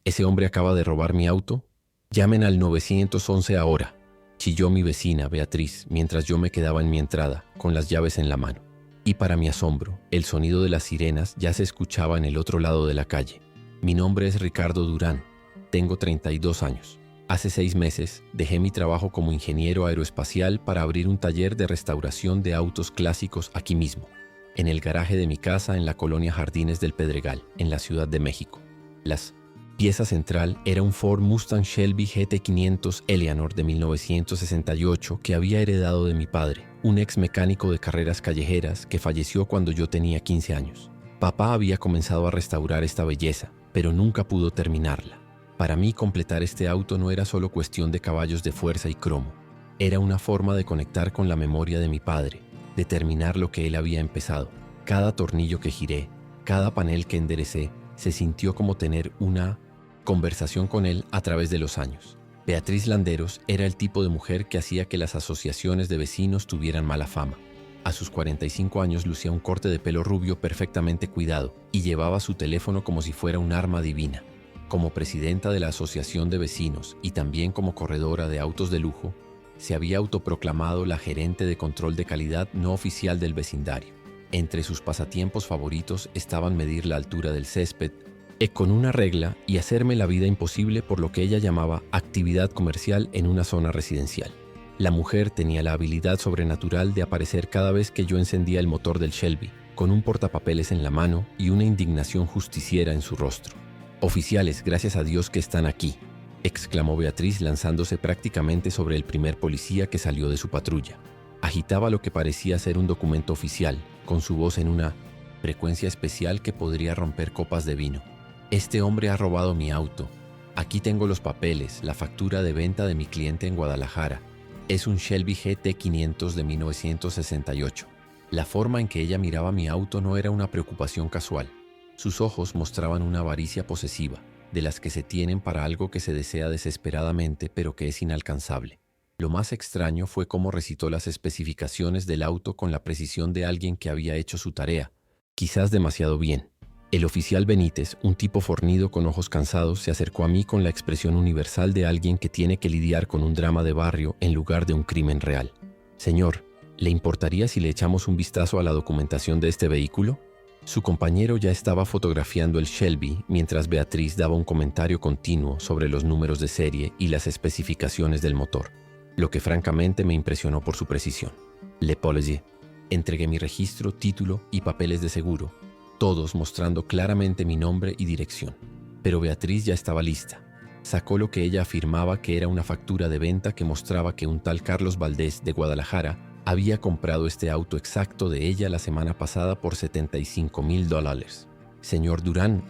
¿Ese hombre acaba de robar mi auto? Llamen al 911 ahora, chilló mi vecina Beatriz mientras yo me quedaba en mi entrada, con las llaves en la mano. Y para mi asombro, el sonido de las sirenas ya se escuchaba en el otro lado de la calle. Mi nombre es Ricardo Durán, tengo 32 años. Hace 6 meses dejé mi trabajo como ingeniero aeroespacial para abrir un taller de restauración de autos clásicos aquí mismo, en el garaje de mi casa en la colonia Jardines del Pedregal, en la Ciudad de México. La pieza central era un Ford Mustang Shelby GT500 Eleanor de 1968 que había heredado de mi padre, un ex mecánico de carreras callejeras que falleció cuando yo tenía 15 años. Papá había comenzado a restaurar esta belleza, pero nunca pudo terminarla. Para mí, completar este auto no era solo cuestión de caballos de fuerza y cromo. Era una forma de conectar con la memoria de mi padre, de terminar lo que él había empezado. Cada tornillo que giré, cada panel que enderecé, se sintió como tener una conversación con él a través de los años. Beatriz Landeros era el tipo de mujer que hacía que las asociaciones de vecinos tuvieran mala fama. A sus 45 años lucía un corte de pelo rubio perfectamente cuidado y llevaba su teléfono como si fuera un arma divina. Como presidenta de la Asociación de Vecinos y también como corredora de autos de lujo, se había autoproclamado la gerente de control de calidad no oficial del vecindario. Entre sus pasatiempos favoritos estaban medir la altura del césped con una regla y hacerme la vida imposible por lo que ella llamaba actividad comercial en una zona residencial. La mujer tenía la habilidad sobrenatural de aparecer cada vez que yo encendía el motor del Shelby, con un portapapeles en la mano y una indignación justiciera en su rostro. «Oficiales, gracias a Dios que están aquí», exclamó Beatriz lanzándose prácticamente sobre el primer policía que salió de su patrulla. Agitaba lo que parecía ser un documento oficial, con su voz en una frecuencia especial que podría romper copas de vino. «Este hombre ha robado mi auto. Aquí tengo los papeles, la factura de venta de mi cliente en Guadalajara. Es un Shelby GT500 de 1968. La forma en que ella miraba mi auto no era una preocupación casual. Sus ojos mostraban una avaricia posesiva, de las que se tienen para algo que se desea desesperadamente pero que es inalcanzable. Lo más extraño fue cómo recitó las especificaciones del auto con la precisión de alguien que había hecho su tarea, quizás demasiado bien. El oficial Benítez, un tipo fornido con ojos cansados, se acercó a mí con la expresión universal de alguien que tiene que lidiar con un drama de barrio en lugar de un crimen real. «Señor, ¿le importaría si le echamos un vistazo a la documentación de este vehículo?» Su compañero ya estaba fotografiando el Shelby mientras Beatriz daba un comentario continuo sobre los números de serie y las especificaciones del motor, lo que francamente me impresionó por su precisión. «Le Policier». Entregué mi registro, título y papeles de seguro, todos mostrando claramente mi nombre y dirección. Pero Beatriz ya estaba lista. Sacó lo que ella afirmaba que era una factura de venta que mostraba que un tal Carlos Valdés de Guadalajara había comprado este auto exacto de ella la semana pasada por $75,000. «Señor Durán»,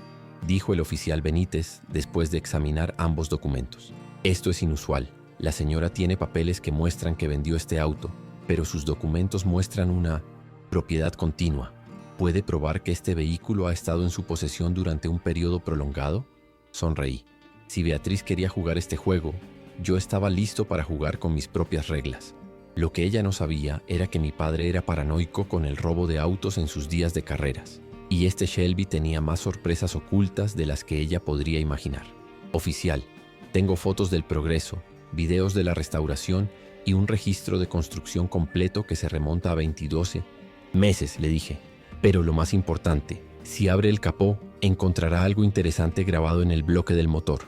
dijo el oficial Benítez después de examinar ambos documentos. «Esto es inusual. La señora tiene papeles que muestran que vendió este auto, pero sus documentos muestran una propiedad continua. ¿Puede probar que este vehículo ha estado en su posesión durante un periodo prolongado?» Sonreí. Si Beatriz quería jugar este juego, yo estaba listo para jugar con mis propias reglas. Lo que ella no sabía era que mi padre era paranoico con el robo de autos en sus días de carreras, y este Shelby tenía más sorpresas ocultas de las que ella podría imaginar. «Oficial, tengo fotos del progreso, videos de la restauración y un registro de construcción completo que se remonta a 22 meses», le dije. «Pero lo más importante, si abre el capó, encontrará algo interesante grabado en el bloque del motor».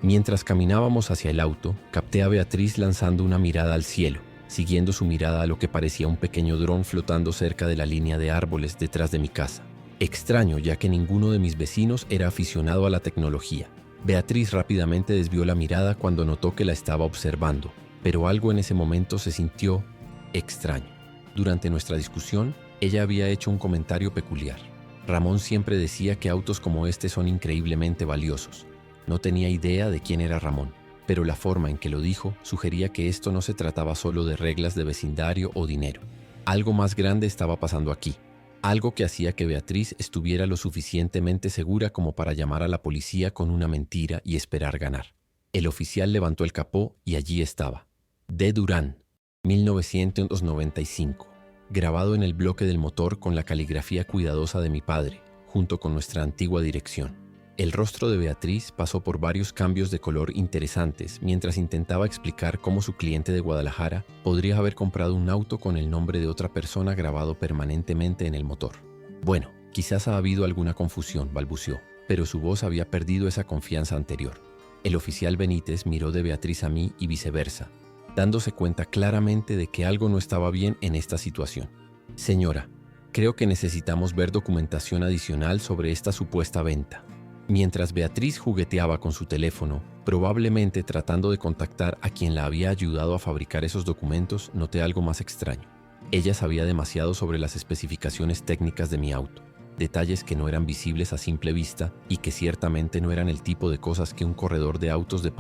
Mientras caminábamos hacia el auto, capté a Beatriz lanzando una mirada al cielo, siguiendo su mirada a lo que parecía un pequeño dron flotando cerca de la línea de árboles detrás de mi casa. Extraño, ya que ninguno de mis vecinos era aficionado a la tecnología. Beatriz rápidamente desvió la mirada cuando notó que la estaba observando, pero algo en ese momento se sintió extraño. Durante nuestra discusión, ella había hecho un comentario peculiar. «Ramón siempre decía que autos como este son increíblemente valiosos». No tenía idea de quién era Ramón, pero la forma en que lo dijo sugería que esto no se trataba solo de reglas de vecindario o dinero. Algo más grande estaba pasando aquí, algo que hacía que Beatriz estuviera lo suficientemente segura como para llamar a la policía con una mentira y esperar ganar. El oficial levantó el capó y allí estaba. D. Durán, 1995, grabado en el bloque del motor con la caligrafía cuidadosa de mi padre, junto con nuestra antigua dirección. El rostro de Beatriz pasó por varios cambios de color interesantes mientras intentaba explicar cómo su cliente de Guadalajara podría haber comprado un auto con el nombre de otra persona grabado permanentemente en el motor. Bueno, quizás ha habido alguna confusión, balbuceó, pero su voz había perdido esa confianza anterior. El oficial Benítez miró de Beatriz a mí y viceversa, dándose cuenta claramente de que algo no estaba bien en esta situación. Señora, creo que necesitamos ver documentación adicional sobre esta supuesta venta. Mientras Beatriz jugueteaba con su teléfono, probablemente tratando de contactar a quien la había ayudado a fabricar esos documentos, noté algo más extraño. Ella sabía demasiado sobre las especificaciones técnicas de mi auto, detalles que no eran visibles a simple vista y que ciertamente no eran el tipo de cosas que un corredor de autos de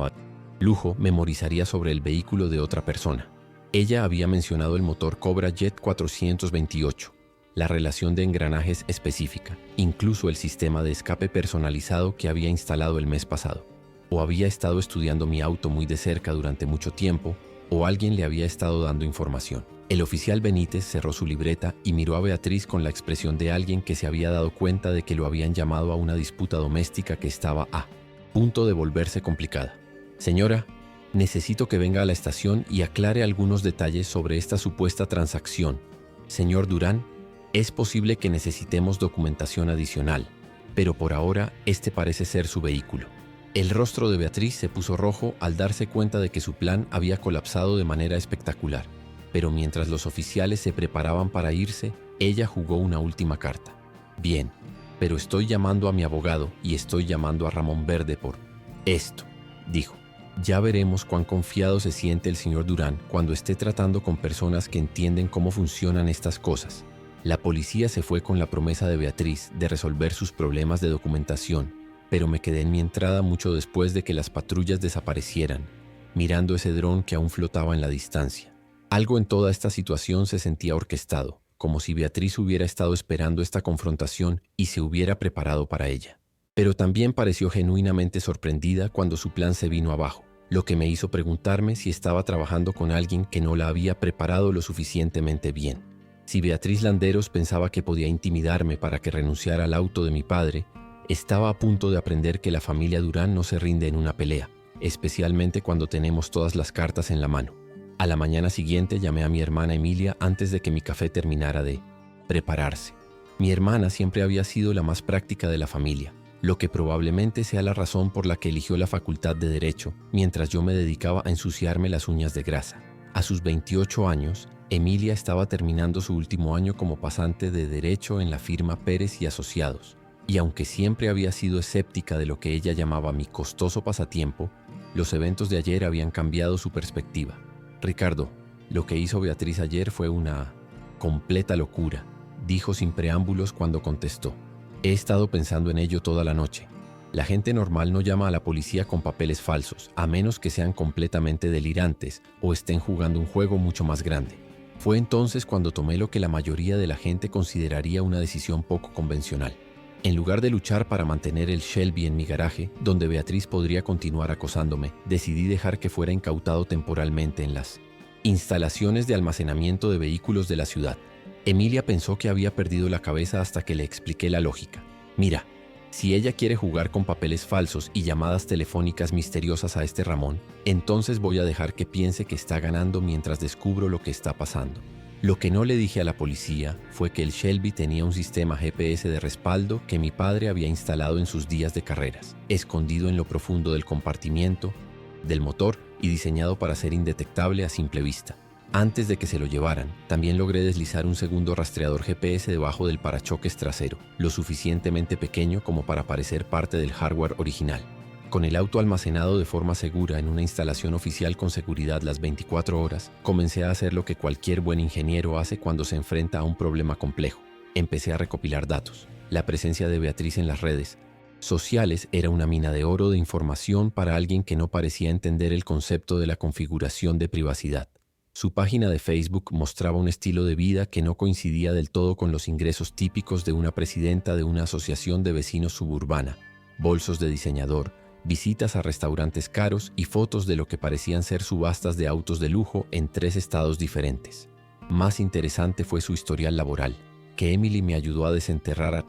lujo memorizaría sobre el vehículo de otra persona. Ella había mencionado el motor Cobra Jet 428, la relación de engranajes específica, incluso el sistema de escape personalizado que había instalado el mes pasado. O había estado estudiando mi auto muy de cerca durante mucho tiempo, o alguien le había estado dando información. El oficial Benítez cerró su libreta y miró a Beatriz con la expresión de alguien que se había dado cuenta de que lo habían llamado a una disputa doméstica que estaba a punto de volverse complicada. Señora, necesito que venga a la estación y aclare algunos detalles sobre esta supuesta transacción. Señor Durán, es posible que necesitemos documentación adicional, pero por ahora este parece ser su vehículo. El rostro de Beatriz se puso rojo al darse cuenta de que su plan había colapsado de manera espectacular, pero mientras los oficiales se preparaban para irse, ella jugó una última carta. Bien, pero estoy llamando a mi abogado y estoy llamando a Ramón Verde por esto, dijo. Ya veremos cuán confiado se siente el señor Durán cuando esté tratando con personas que entienden cómo funcionan estas cosas. La policía se fue con la promesa de Beatriz de resolver sus problemas de documentación, pero me quedé en mi entrada mucho después de que las patrullas desaparecieran, mirando ese dron que aún flotaba en la distancia. Algo en toda esta situación se sentía orquestado, como si Beatriz hubiera estado esperando esta confrontación y se hubiera preparado para ella. Pero también pareció genuinamente sorprendida cuando su plan se vino abajo, lo que me hizo preguntarme si estaba trabajando con alguien que no la había preparado lo suficientemente bien. Si Beatriz Landeros pensaba que podía intimidarme para que renunciara al auto de mi padre, estaba a punto de aprender que la familia Durán no se rinde en una pelea, especialmente cuando tenemos todas las cartas en la mano. A la mañana siguiente llamé a mi hermana Emilia antes de que mi café terminara de prepararse. Mi hermana siempre había sido la más práctica de la familia, lo que probablemente sea la razón por la que eligió la facultad de Derecho, mientras yo me dedicaba a ensuciarme las uñas de grasa. A sus 28 años, Emilia estaba terminando su último año como pasante de Derecho en la firma Pérez y Asociados, y aunque siempre había sido escéptica de lo que ella llamaba mi costoso pasatiempo, los eventos de ayer habían cambiado su perspectiva. Ricardo, lo que hizo Beatriz ayer fue una completa locura, dijo sin preámbulos cuando contestó. He estado pensando en ello toda la noche. La gente normal no llama a la policía con papeles falsos, a menos que sean completamente delirantes o estén jugando un juego mucho más grande. Fue entonces cuando tomé lo que la mayoría de la gente consideraría una decisión poco convencional. En lugar de luchar para mantener el Shelby en mi garaje, donde Beatriz podría continuar acosándome, decidí dejar que fuera incautado temporalmente en las instalaciones de almacenamiento de vehículos de la ciudad. Emilia pensó que había perdido la cabeza hasta que le expliqué la lógica. Mira, si ella quiere jugar con papeles falsos y llamadas telefónicas misteriosas a este Ramón, entonces voy a dejar que piense que está ganando mientras descubro lo que está pasando. Lo que no le dije a la policía fue que el Shelby tenía un sistema GPS de respaldo que mi padre había instalado en sus días de carreras, escondido en lo profundo del compartimiento del motor y diseñado para ser indetectable a simple vista. Antes de que se lo llevaran, también logré deslizar un segundo rastreador GPS debajo del parachoques trasero, lo suficientemente pequeño como para parecer parte del hardware original. Con el auto almacenado de forma segura en una instalación oficial con seguridad las 24 horas, comencé a hacer lo que cualquier buen ingeniero hace cuando se enfrenta a un problema complejo. Empecé a recopilar datos. La presencia de Beatriz en las redes sociales era una mina de oro de información para alguien que no parecía entender el concepto de la configuración de privacidad. Su página de Facebook mostraba un estilo de vida que no coincidía del todo con los ingresos típicos de una presidenta de una asociación de vecinos suburbana, bolsos de diseñador, visitas a restaurantes caros y fotos de lo que parecían ser subastas de autos de lujo en 3 estados diferentes. Más interesante fue su historial laboral, que Emily me ayudó a desenterrar a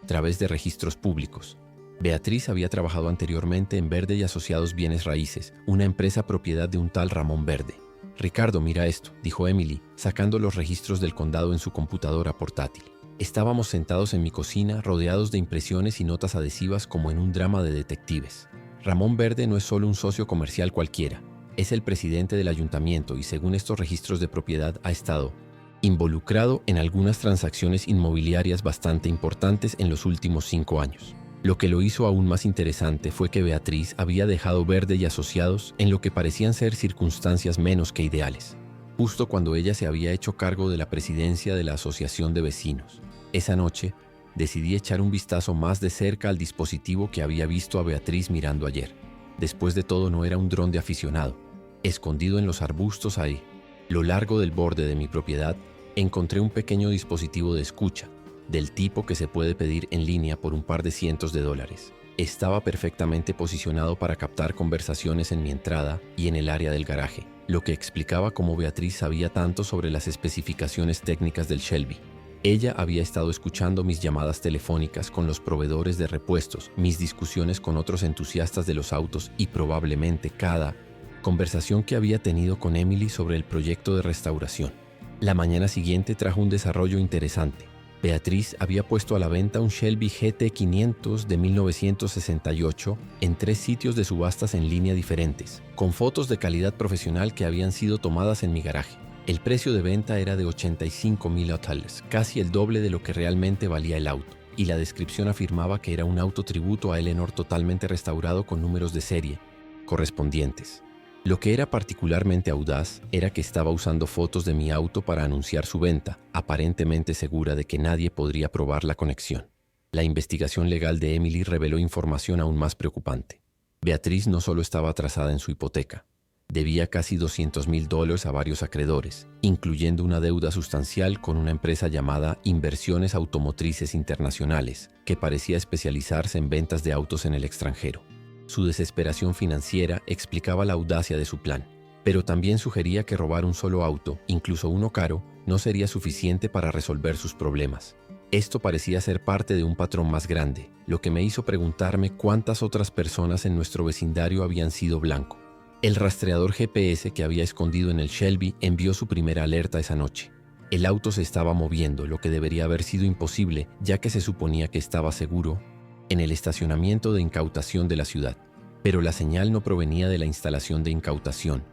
través de registros públicos. Beatriz había trabajado anteriormente en Verde y Asociados Bienes Raíces, una empresa propiedad de un tal Ramón Verde. «Ricardo, mira esto», dijo Emily, sacando los registros del condado en su computadora portátil. Estábamos sentados en mi cocina, rodeados de impresiones y notas adhesivas como en un drama de detectives. Ramón Verde no es solo un socio comercial cualquiera, es el presidente del ayuntamiento y según estos registros de propiedad ha estado involucrado en algunas transacciones inmobiliarias bastante importantes en los últimos 5 años. Lo que lo hizo aún más interesante fue que Beatriz había dejado Verde y Asociados en lo que parecían ser circunstancias menos que ideales, justo cuando ella se había hecho cargo de la presidencia de la Asociación de Vecinos. Esa noche, decidí echar un vistazo más de cerca al dispositivo que había visto a Beatriz mirando ayer. Después de todo, no era un dron de aficionado. Escondido en los arbustos ahí, lo largo del borde de mi propiedad, encontré un pequeño dispositivo de escucha, del tipo que se puede pedir en línea por un par de cientos de dólares. Estaba perfectamente posicionado para captar conversaciones en mi entrada y en el área del garaje, lo que explicaba cómo Beatriz sabía tanto sobre las especificaciones técnicas del Shelby. Ella había estado escuchando mis llamadas telefónicas con los proveedores de repuestos, mis discusiones con otros entusiastas de los autos y probablemente cada conversación que había tenido con Emily sobre el proyecto de restauración. La mañana siguiente trajo un desarrollo interesante. Beatriz había puesto a la venta un Shelby GT500 de 1968 en 3 sitios de subastas en línea diferentes, con fotos de calidad profesional que habían sido tomadas en mi garaje. El precio de venta era de $85,000, casi el doble de lo que realmente valía el auto, y la descripción afirmaba que era un auto tributo a Eleanor totalmente restaurado con números de serie correspondientes. Lo que era particularmente audaz era que estaba usando fotos de mi auto para anunciar su venta, aparentemente segura de que nadie podría probar la conexión. La investigación legal de Emily reveló información aún más preocupante. Beatriz no solo estaba atrasada en su hipoteca, debía casi $200,000 a varios acreedores, incluyendo una deuda sustancial con una empresa llamada Inversiones Automotrices Internacionales, que parecía especializarse en ventas de autos en el extranjero. Su desesperación financiera explicaba la audacia de su plan, pero también sugería que robar un solo auto, incluso uno caro, no sería suficiente para resolver sus problemas. Esto parecía ser parte de un patrón más grande, lo que me hizo preguntarme cuántas otras personas en nuestro vecindario habían sido blanco. El rastreador GPS que había escondido en el Shelby envió su primera alerta esa noche. El auto se estaba moviendo, lo que debería haber sido imposible, ya que se suponía que estaba seguro en el estacionamiento de incautación de la ciudad. Pero la señal no provenía de la instalación de incautación,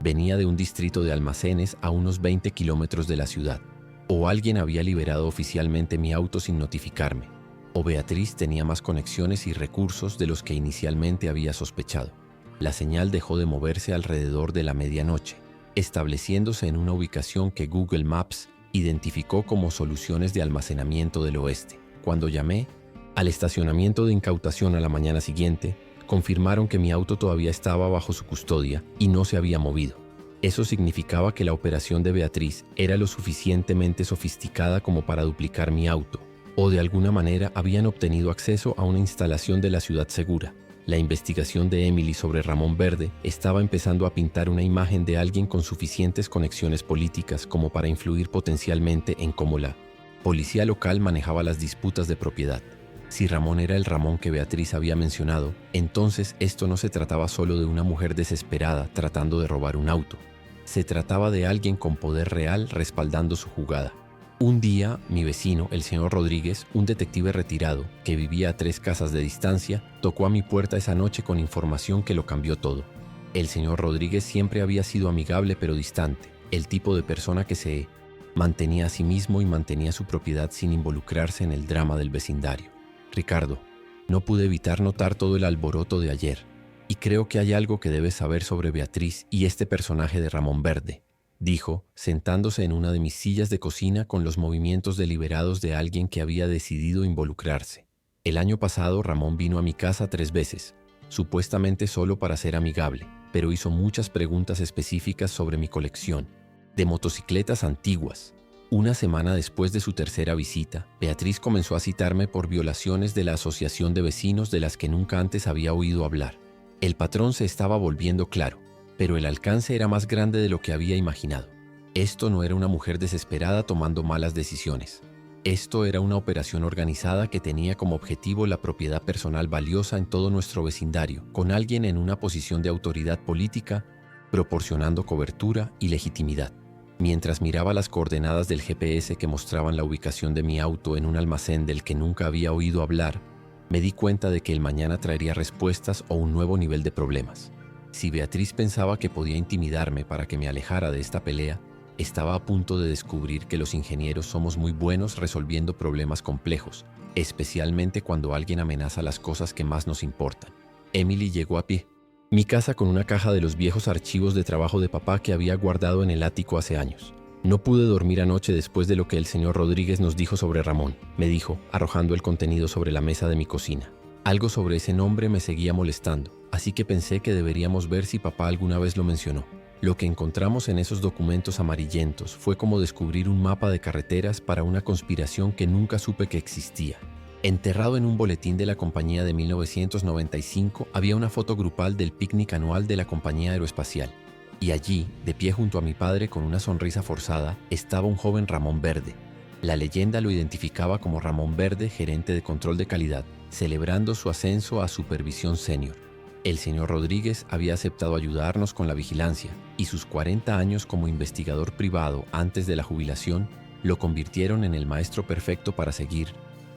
venía de un distrito de almacenes a unos 20 kilómetros de la ciudad. O alguien había liberado oficialmente mi auto sin notificarme, o Beatriz tenía más conexiones y recursos de los que inicialmente había sospechado. La señal dejó de moverse alrededor de la medianoche, estableciéndose en una ubicación que Google Maps identificó como Soluciones de Almacenamiento del Oeste. Cuando llamé al estacionamiento de incautación a la mañana siguiente, confirmaron que mi auto todavía estaba bajo su custodia y no se había movido. Eso significaba que la operación de Beatriz era lo suficientemente sofisticada como para duplicar mi auto, o de alguna manera habían obtenido acceso a una instalación de la ciudad segura. La investigación de Emily sobre Ramón Verde estaba empezando a pintar una imagen de alguien con suficientes conexiones políticas como para influir potencialmente en cómo la policía local manejaba las disputas de propiedad. Si Ramón era el Ramón que Beatriz había mencionado, entonces esto no se trataba solo de una mujer desesperada tratando de robar un auto. Se trataba de alguien con poder real respaldando su jugada. Un día, mi vecino, el señor Rodríguez, un detective retirado que vivía a 3 casas de distancia, tocó a mi puerta esa noche con información que lo cambió todo. El señor Rodríguez siempre había sido amigable pero distante, el tipo de persona que se mantenía a sí mismo y mantenía su propiedad sin involucrarse en el drama del vecindario. Ricardo, no pude evitar notar todo el alboroto de ayer, y creo que hay algo que debes saber sobre Beatriz y este personaje de Ramón Verde, dijo, sentándose en una de mis sillas de cocina con los movimientos deliberados de alguien que había decidido involucrarse. El año pasado Ramón vino a mi casa 3 veces, supuestamente solo para ser amigable, pero hizo muchas preguntas específicas sobre mi colección de motocicletas antiguas. Una semana después de su tercera visita, Beatriz comenzó a citarme por violaciones de la asociación de vecinos de las que nunca antes había oído hablar. El patrón se estaba volviendo claro, pero el alcance era más grande de lo que había imaginado. Esto no era una mujer desesperada tomando malas decisiones. Esto era una operación organizada que tenía como objetivo la propiedad personal valiosa en todo nuestro vecindario, con alguien en una posición de autoridad política, proporcionando cobertura y legitimidad. Mientras miraba las coordenadas del GPS que mostraban la ubicación de mi auto en un almacén del que nunca había oído hablar, me di cuenta de que el mañana traería respuestas o un nuevo nivel de problemas. Si Beatriz pensaba que podía intimidarme para que me alejara de esta pelea, estaba a punto de descubrir que los ingenieros somos muy buenos resolviendo problemas complejos, especialmente cuando alguien amenaza las cosas que más nos importan. Emily llegó a pie. Mi casa con una caja de los viejos archivos de trabajo de papá que había guardado en el ático hace años. No pude dormir anoche después de lo que el señor Rodríguez nos dijo sobre Ramón, me dijo, arrojando el contenido sobre la mesa de mi cocina. Algo sobre ese nombre me seguía molestando, así que pensé que deberíamos ver si papá alguna vez lo mencionó. Lo que encontramos en esos documentos amarillentos fue como descubrir un mapa de carreteras para una conspiración que nunca supe que existía. Enterrado en un boletín de la compañía de 1995 había una foto grupal del picnic anual de la compañía aeroespacial. Y allí, de pie junto a mi padre con una sonrisa forzada, estaba un joven Ramón Verde. La leyenda lo identificaba como Ramón Verde, gerente de control de calidad, celebrando su ascenso a supervisión senior. El señor Rodríguez había aceptado ayudarnos con la vigilancia y sus 40 años como investigador privado antes de la jubilación lo convirtieron en el maestro perfecto para seguir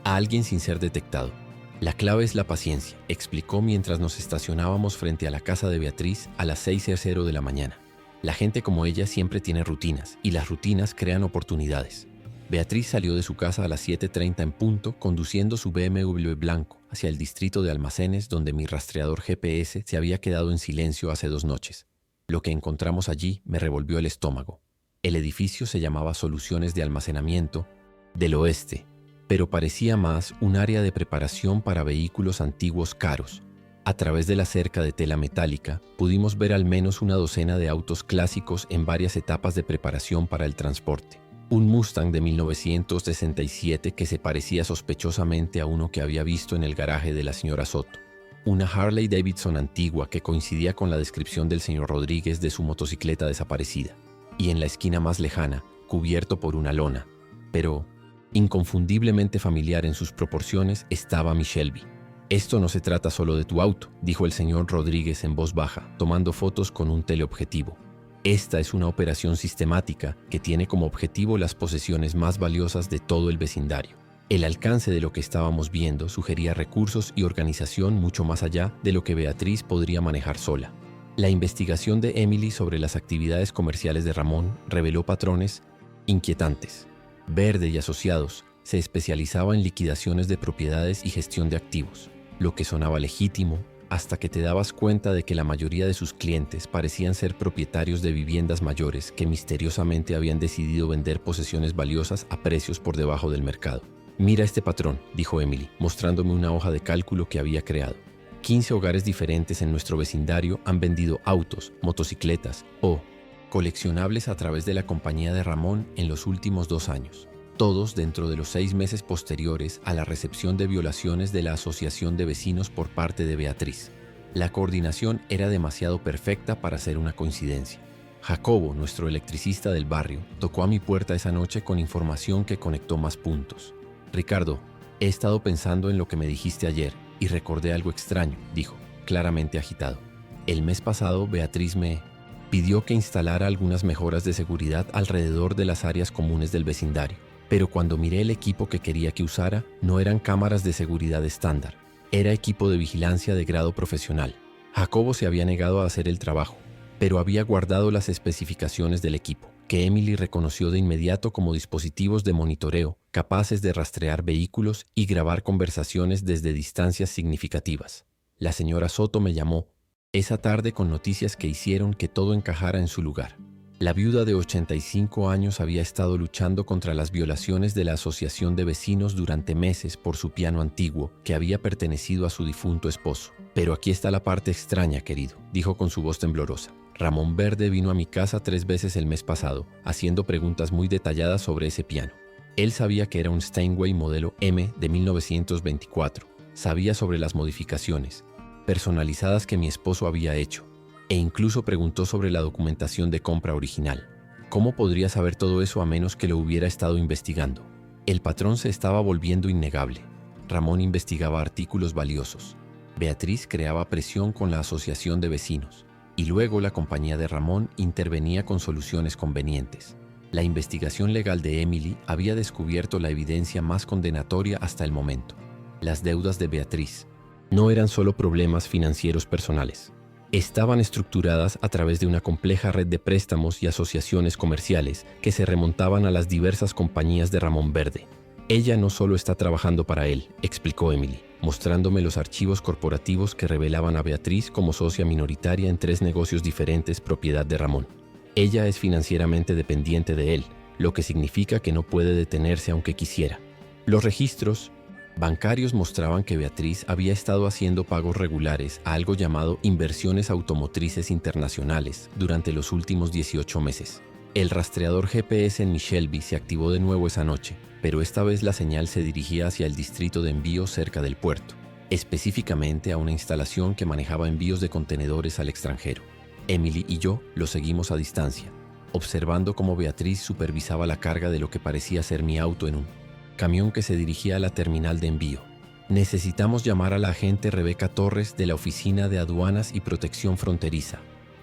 a alguien sin ser detectado. La clave es la paciencia, explicó mientras nos estacionábamos frente a la casa de Beatriz a las 6:00 de la mañana. La gente como ella siempre tiene rutinas y las rutinas crean oportunidades. Beatriz salió de su casa a las 7:30 en punto, conduciendo su BMW blanco hacia el distrito de almacenes donde mi rastreador GPS se había quedado en silencio hace 2 noches. Lo que encontramos allí me revolvió el estómago. El edificio se llamaba Soluciones de Almacenamiento del Oeste, pero parecía más un área de preparación para vehículos antiguos caros. A través de la cerca de tela metálica, pudimos ver al menos una docena de autos clásicos en varias etapas de preparación para el transporte. Un Mustang de 1967 que se parecía sospechosamente a uno que había visto en el garaje de la señora Soto. Una Harley Davidson antigua que coincidía con la descripción del señor Rodríguez de su motocicleta desaparecida. Y en la esquina más lejana, cubierto por una lona, pero inconfundiblemente familiar en sus proporciones, estaba mi Shelby. «Esto no se trata solo de tu auto», dijo el señor Rodríguez en voz baja, tomando fotos con un teleobjetivo. «Esta es una operación sistemática que tiene como objetivo las posesiones más valiosas de todo el vecindario». El alcance de lo que estábamos viendo sugería recursos y organización mucho más allá de lo que Beatriz podría manejar sola. La investigación de Emily sobre las actividades comerciales de Ramón reveló patrones inquietantes. Verde y Asociados se especializaba en liquidaciones de propiedades y gestión de activos, lo que sonaba legítimo hasta que te dabas cuenta de que la mayoría de sus clientes parecían ser propietarios de viviendas mayores que misteriosamente habían decidido vender posesiones valiosas a precios por debajo del mercado. «Mira este patrón», dijo Emily, mostrándome una hoja de cálculo que había creado. 15 hogares diferentes en nuestro vecindario han vendido autos, motocicletas o coleccionables a través de la compañía de Ramón en los últimos 2 años. Todos dentro de los 6 meses posteriores a la recepción de violaciones de la Asociación de Vecinos por parte de Beatriz. La coordinación era demasiado perfecta para ser una coincidencia. Jacobo, nuestro electricista del barrio, tocó a mi puerta esa noche con información que conectó más puntos. «Ricardo, he estado pensando en lo que me dijiste ayer y recordé algo extraño», dijo, claramente agitado. «El mes pasado Beatriz me pidió que instalara algunas mejoras de seguridad alrededor de las áreas comunes del vecindario. Pero cuando miré el equipo que quería que usara, no eran cámaras de seguridad estándar. Era equipo de vigilancia de grado profesional. Jacobo se había negado a hacer el trabajo, pero había guardado las especificaciones del equipo, que Emily reconoció de inmediato como dispositivos de monitoreo, capaces de rastrear vehículos y grabar conversaciones desde distancias significativas. La señora Soto me llamó esa tarde con noticias que hicieron que todo encajara en su lugar. La viuda de 85 años había estado luchando contra las violaciones de la Asociación de Vecinos durante meses por su piano antiguo, que había pertenecido a su difunto esposo. «Pero aquí está la parte extraña, querido», dijo con su voz temblorosa. «Ramón Verde vino a mi casa 3 veces el mes pasado, haciendo preguntas muy detalladas sobre ese piano. Él sabía que era un Steinway modelo M de 1924. Sabía sobre las modificaciones personalizadas que mi esposo había hecho. E incluso preguntó sobre la documentación de compra original. ¿Cómo podría saber todo eso a menos que lo hubiera estado investigando? El patrón se estaba volviendo innegable. Ramón investigaba artículos valiosos. Beatriz creaba presión con la asociación de vecinos. Y luego la compañía de Ramón intervenía con soluciones convenientes. La investigación legal de Emily había descubierto la evidencia más condenatoria hasta el momento. Las deudas de Beatriz no eran solo problemas financieros personales. Estaban estructuradas a través de una compleja red de préstamos y asociaciones comerciales que se remontaban a las diversas compañías de Ramón Verde. Ella no solo está trabajando para él, explicó Emily, mostrándome los archivos corporativos que revelaban a Beatriz como socia minoritaria en 3 negocios diferentes propiedad de Ramón. Ella es financieramente dependiente de él, lo que significa que no puede detenerse aunque quisiera. Los registros bancarios mostraban que Beatriz había estado haciendo pagos regulares a algo llamado Inversiones Automotrices Internacionales durante los últimos 18 meses. El rastreador GPS en Shelby se activó de nuevo esa noche, pero esta vez la señal se dirigía hacia el distrito de envío cerca del puerto, específicamente a una instalación que manejaba envíos de contenedores al extranjero. Emily y yo lo seguimos a distancia, observando cómo Beatriz supervisaba la carga de lo que parecía ser mi auto en un camión que se dirigía a la terminal de envío. Necesitamos llamar a la agente Rebeca Torres de la Oficina de Aduanas y Protección Fronteriza,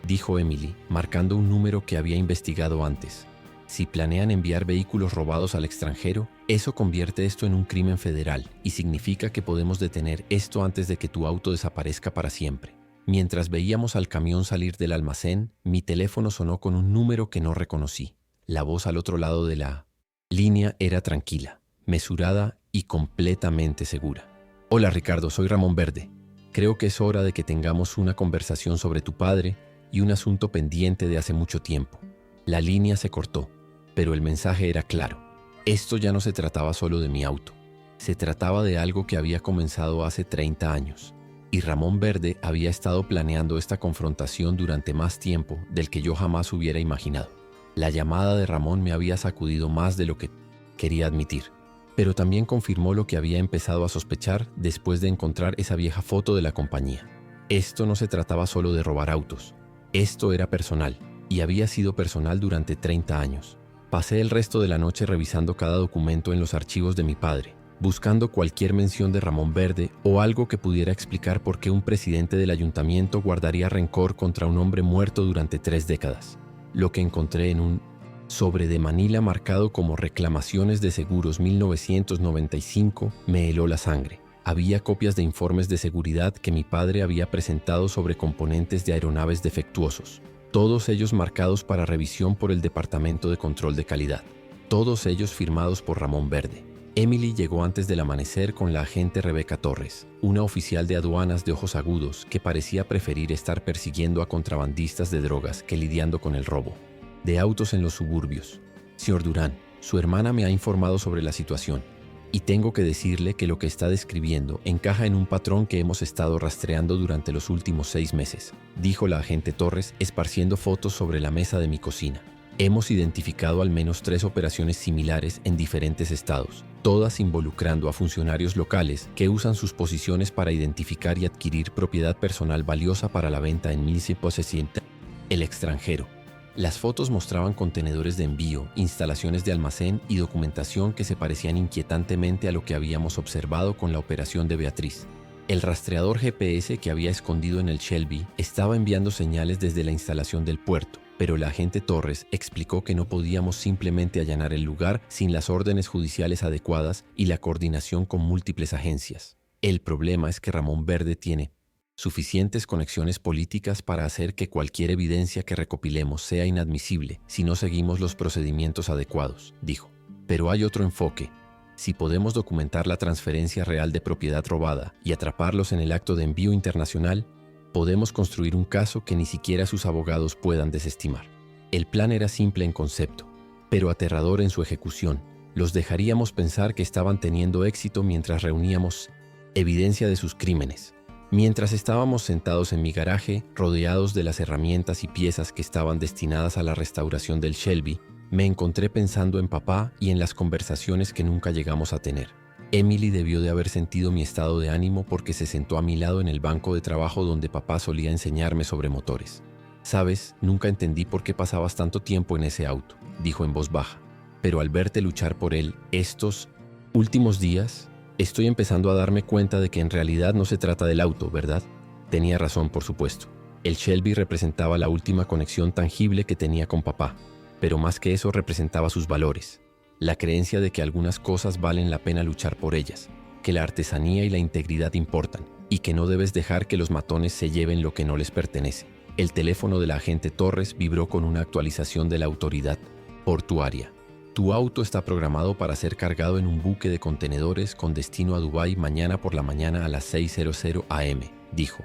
dijo Emily, marcando un número que había investigado antes. Si planean enviar vehículos robados al extranjero, eso convierte esto en un crimen federal y significa que podemos detener esto antes de que tu auto desaparezca para siempre. Mientras veíamos al camión salir del almacén, mi teléfono sonó con un número que no reconocí. La voz al otro lado de la línea era tranquila, mesurada y completamente segura. Hola Ricardo, soy Ramón Verde. Creo que es hora de que tengamos una conversación sobre tu padre y un asunto pendiente de hace mucho tiempo. La línea se cortó, pero el mensaje era claro. Esto ya no se trataba solo de mi auto. Se trataba de algo que había comenzado hace 30 años. Y Ramón Verde había estado planeando esta confrontación durante más tiempo del que yo jamás hubiera imaginado. La llamada de Ramón me había sacudido más de lo que quería admitir, pero también confirmó lo que había empezado a sospechar después de encontrar esa vieja foto de la compañía. Esto no se trataba solo de robar autos. Esto era personal, y había sido personal durante 30 años. Pasé el resto de la noche revisando cada documento en los archivos de mi padre, buscando cualquier mención de Ramón Verde o algo que pudiera explicar por qué un presidente del ayuntamiento guardaría rencor contra un hombre muerto durante 3 décadas. Lo que encontré en un sobre de Manila marcado como Reclamaciones de Seguros 1995 me heló la sangre. Había copias de informes de seguridad que mi padre había presentado sobre componentes de aeronaves defectuosos, todos ellos marcados para revisión por el Departamento de Control de Calidad, todos ellos firmados por Ramón Verde. Emily llegó antes del amanecer con la agente Rebeca Torres, una oficial de aduanas de ojos agudos que parecía preferir estar persiguiendo a contrabandistas de drogas que lidiando con el robo de autos en los suburbios. Señor Durán, su hermana me ha informado sobre la situación y tengo que decirle que lo que está describiendo encaja en un patrón que hemos estado rastreando durante los últimos 6 meses, dijo la agente Torres esparciendo fotos sobre la mesa de mi cocina. Hemos identificado al menos 3 operaciones similares en diferentes estados, todas involucrando a funcionarios locales que usan sus posiciones para identificar y adquirir propiedad personal valiosa para la venta en el extranjero. Las fotos mostraban contenedores de envío, instalaciones de almacén y documentación que se parecían inquietantemente a lo que habíamos observado con la operación de Beatriz. El rastreador GPS que había escondido en el Shelby estaba enviando señales desde la instalación del puerto, pero la agente Torres explicó que no podíamos simplemente allanar el lugar sin las órdenes judiciales adecuadas y la coordinación con múltiples agencias. El problema es que Ramón Verde tiene suficientes conexiones políticas para hacer que cualquier evidencia que recopilemos sea inadmisible si no seguimos los procedimientos adecuados, dijo. Pero hay otro enfoque. Si podemos documentar la transferencia real de propiedad robada y atraparlos en el acto de envío internacional, podemos construir un caso que ni siquiera sus abogados puedan desestimar. El plan era simple en concepto, pero aterrador en su ejecución. Los dejaríamos pensar que estaban teniendo éxito mientras reuníamos evidencia de sus crímenes. Mientras estábamos sentados en mi garaje, rodeados de las herramientas y piezas que estaban destinadas a la restauración del Shelby, me encontré pensando en papá y en las conversaciones que nunca llegamos a tener. Emily debió de haber sentido mi estado de ánimo porque se sentó a mi lado en el banco de trabajo donde papá solía enseñarme sobre motores. «Sabes, nunca entendí por qué pasabas tanto tiempo en ese auto», dijo en voz baja. pero al verte luchar por él estos últimos días, estoy empezando a darme cuenta de que en realidad no se trata del auto, ¿verdad? Tenía razón, por supuesto. El Shelby representaba la última conexión tangible que tenía con papá, pero más que eso representaba sus valores. La creencia de que algunas cosas valen la pena luchar por ellas, que la artesanía y la integridad importan, y que no debes dejar que los matones se lleven lo que no les pertenece. El teléfono de la agente Torres vibró con una actualización de la autoridad portuaria. Tu auto está programado para ser cargado en un buque de contenedores con destino a Dubái mañana por la mañana a las 6:00 am, dijo.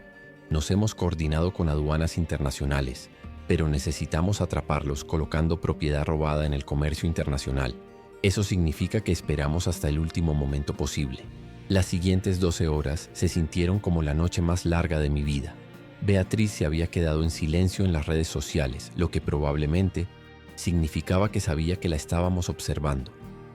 Nos hemos coordinado con aduanas internacionales, pero necesitamos atraparlos colocando propiedad robada en el comercio internacional. Eso significa que esperamos hasta el último momento posible. Las siguientes 12 horas se sintieron como la noche más larga de mi vida. Beatriz se había quedado en silencio en las redes sociales, lo que probablemente significaba que sabía que la estábamos observando.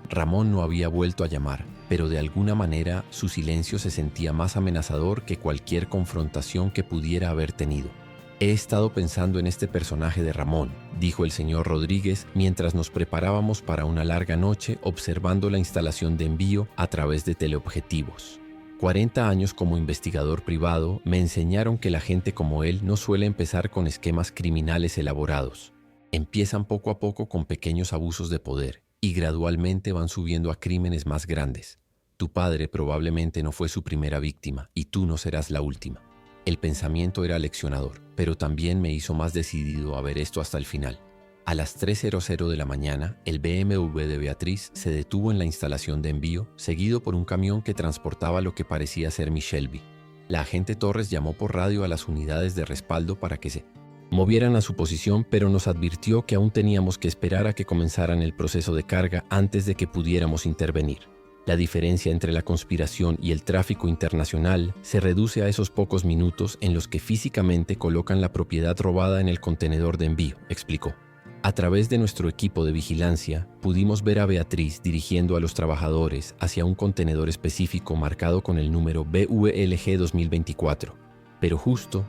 Ramón no había vuelto a llamar, pero de alguna manera su silencio se sentía más amenazador que cualquier confrontación que pudiera haber tenido. He estado pensando en este personaje de Ramón, dijo el señor Rodríguez mientras nos preparábamos para una larga noche observando la instalación de envío a través de teleobjetivos. 40 años como investigador privado me enseñaron que la gente como él no suele empezar con esquemas criminales elaborados. Empiezan poco a poco con pequeños abusos de poder y gradualmente van subiendo a crímenes más grandes. Tu padre probablemente no fue su primera víctima y tú no serás la última. El pensamiento era aleccionador, pero también me hizo más decidido a ver esto hasta el final. A las 3:00 de la mañana, el BMW de Beatriz se detuvo en la instalación de envío, seguido por un camión que transportaba lo que parecía ser mi Shelby. La agente Torres llamó por radio a las unidades de respaldo para que se movieran a su posición, pero nos advirtió que aún teníamos que esperar a que comenzaran el proceso de carga antes de que pudiéramos intervenir. La diferencia entre la conspiración y el tráfico internacional se reduce a esos pocos minutos en los que físicamente colocan la propiedad robada en el contenedor de envío, explicó. A través de nuestro equipo de vigilancia, pudimos ver a Beatriz dirigiendo a los trabajadores hacia un contenedor específico marcado con el número BULG 2024, pero justo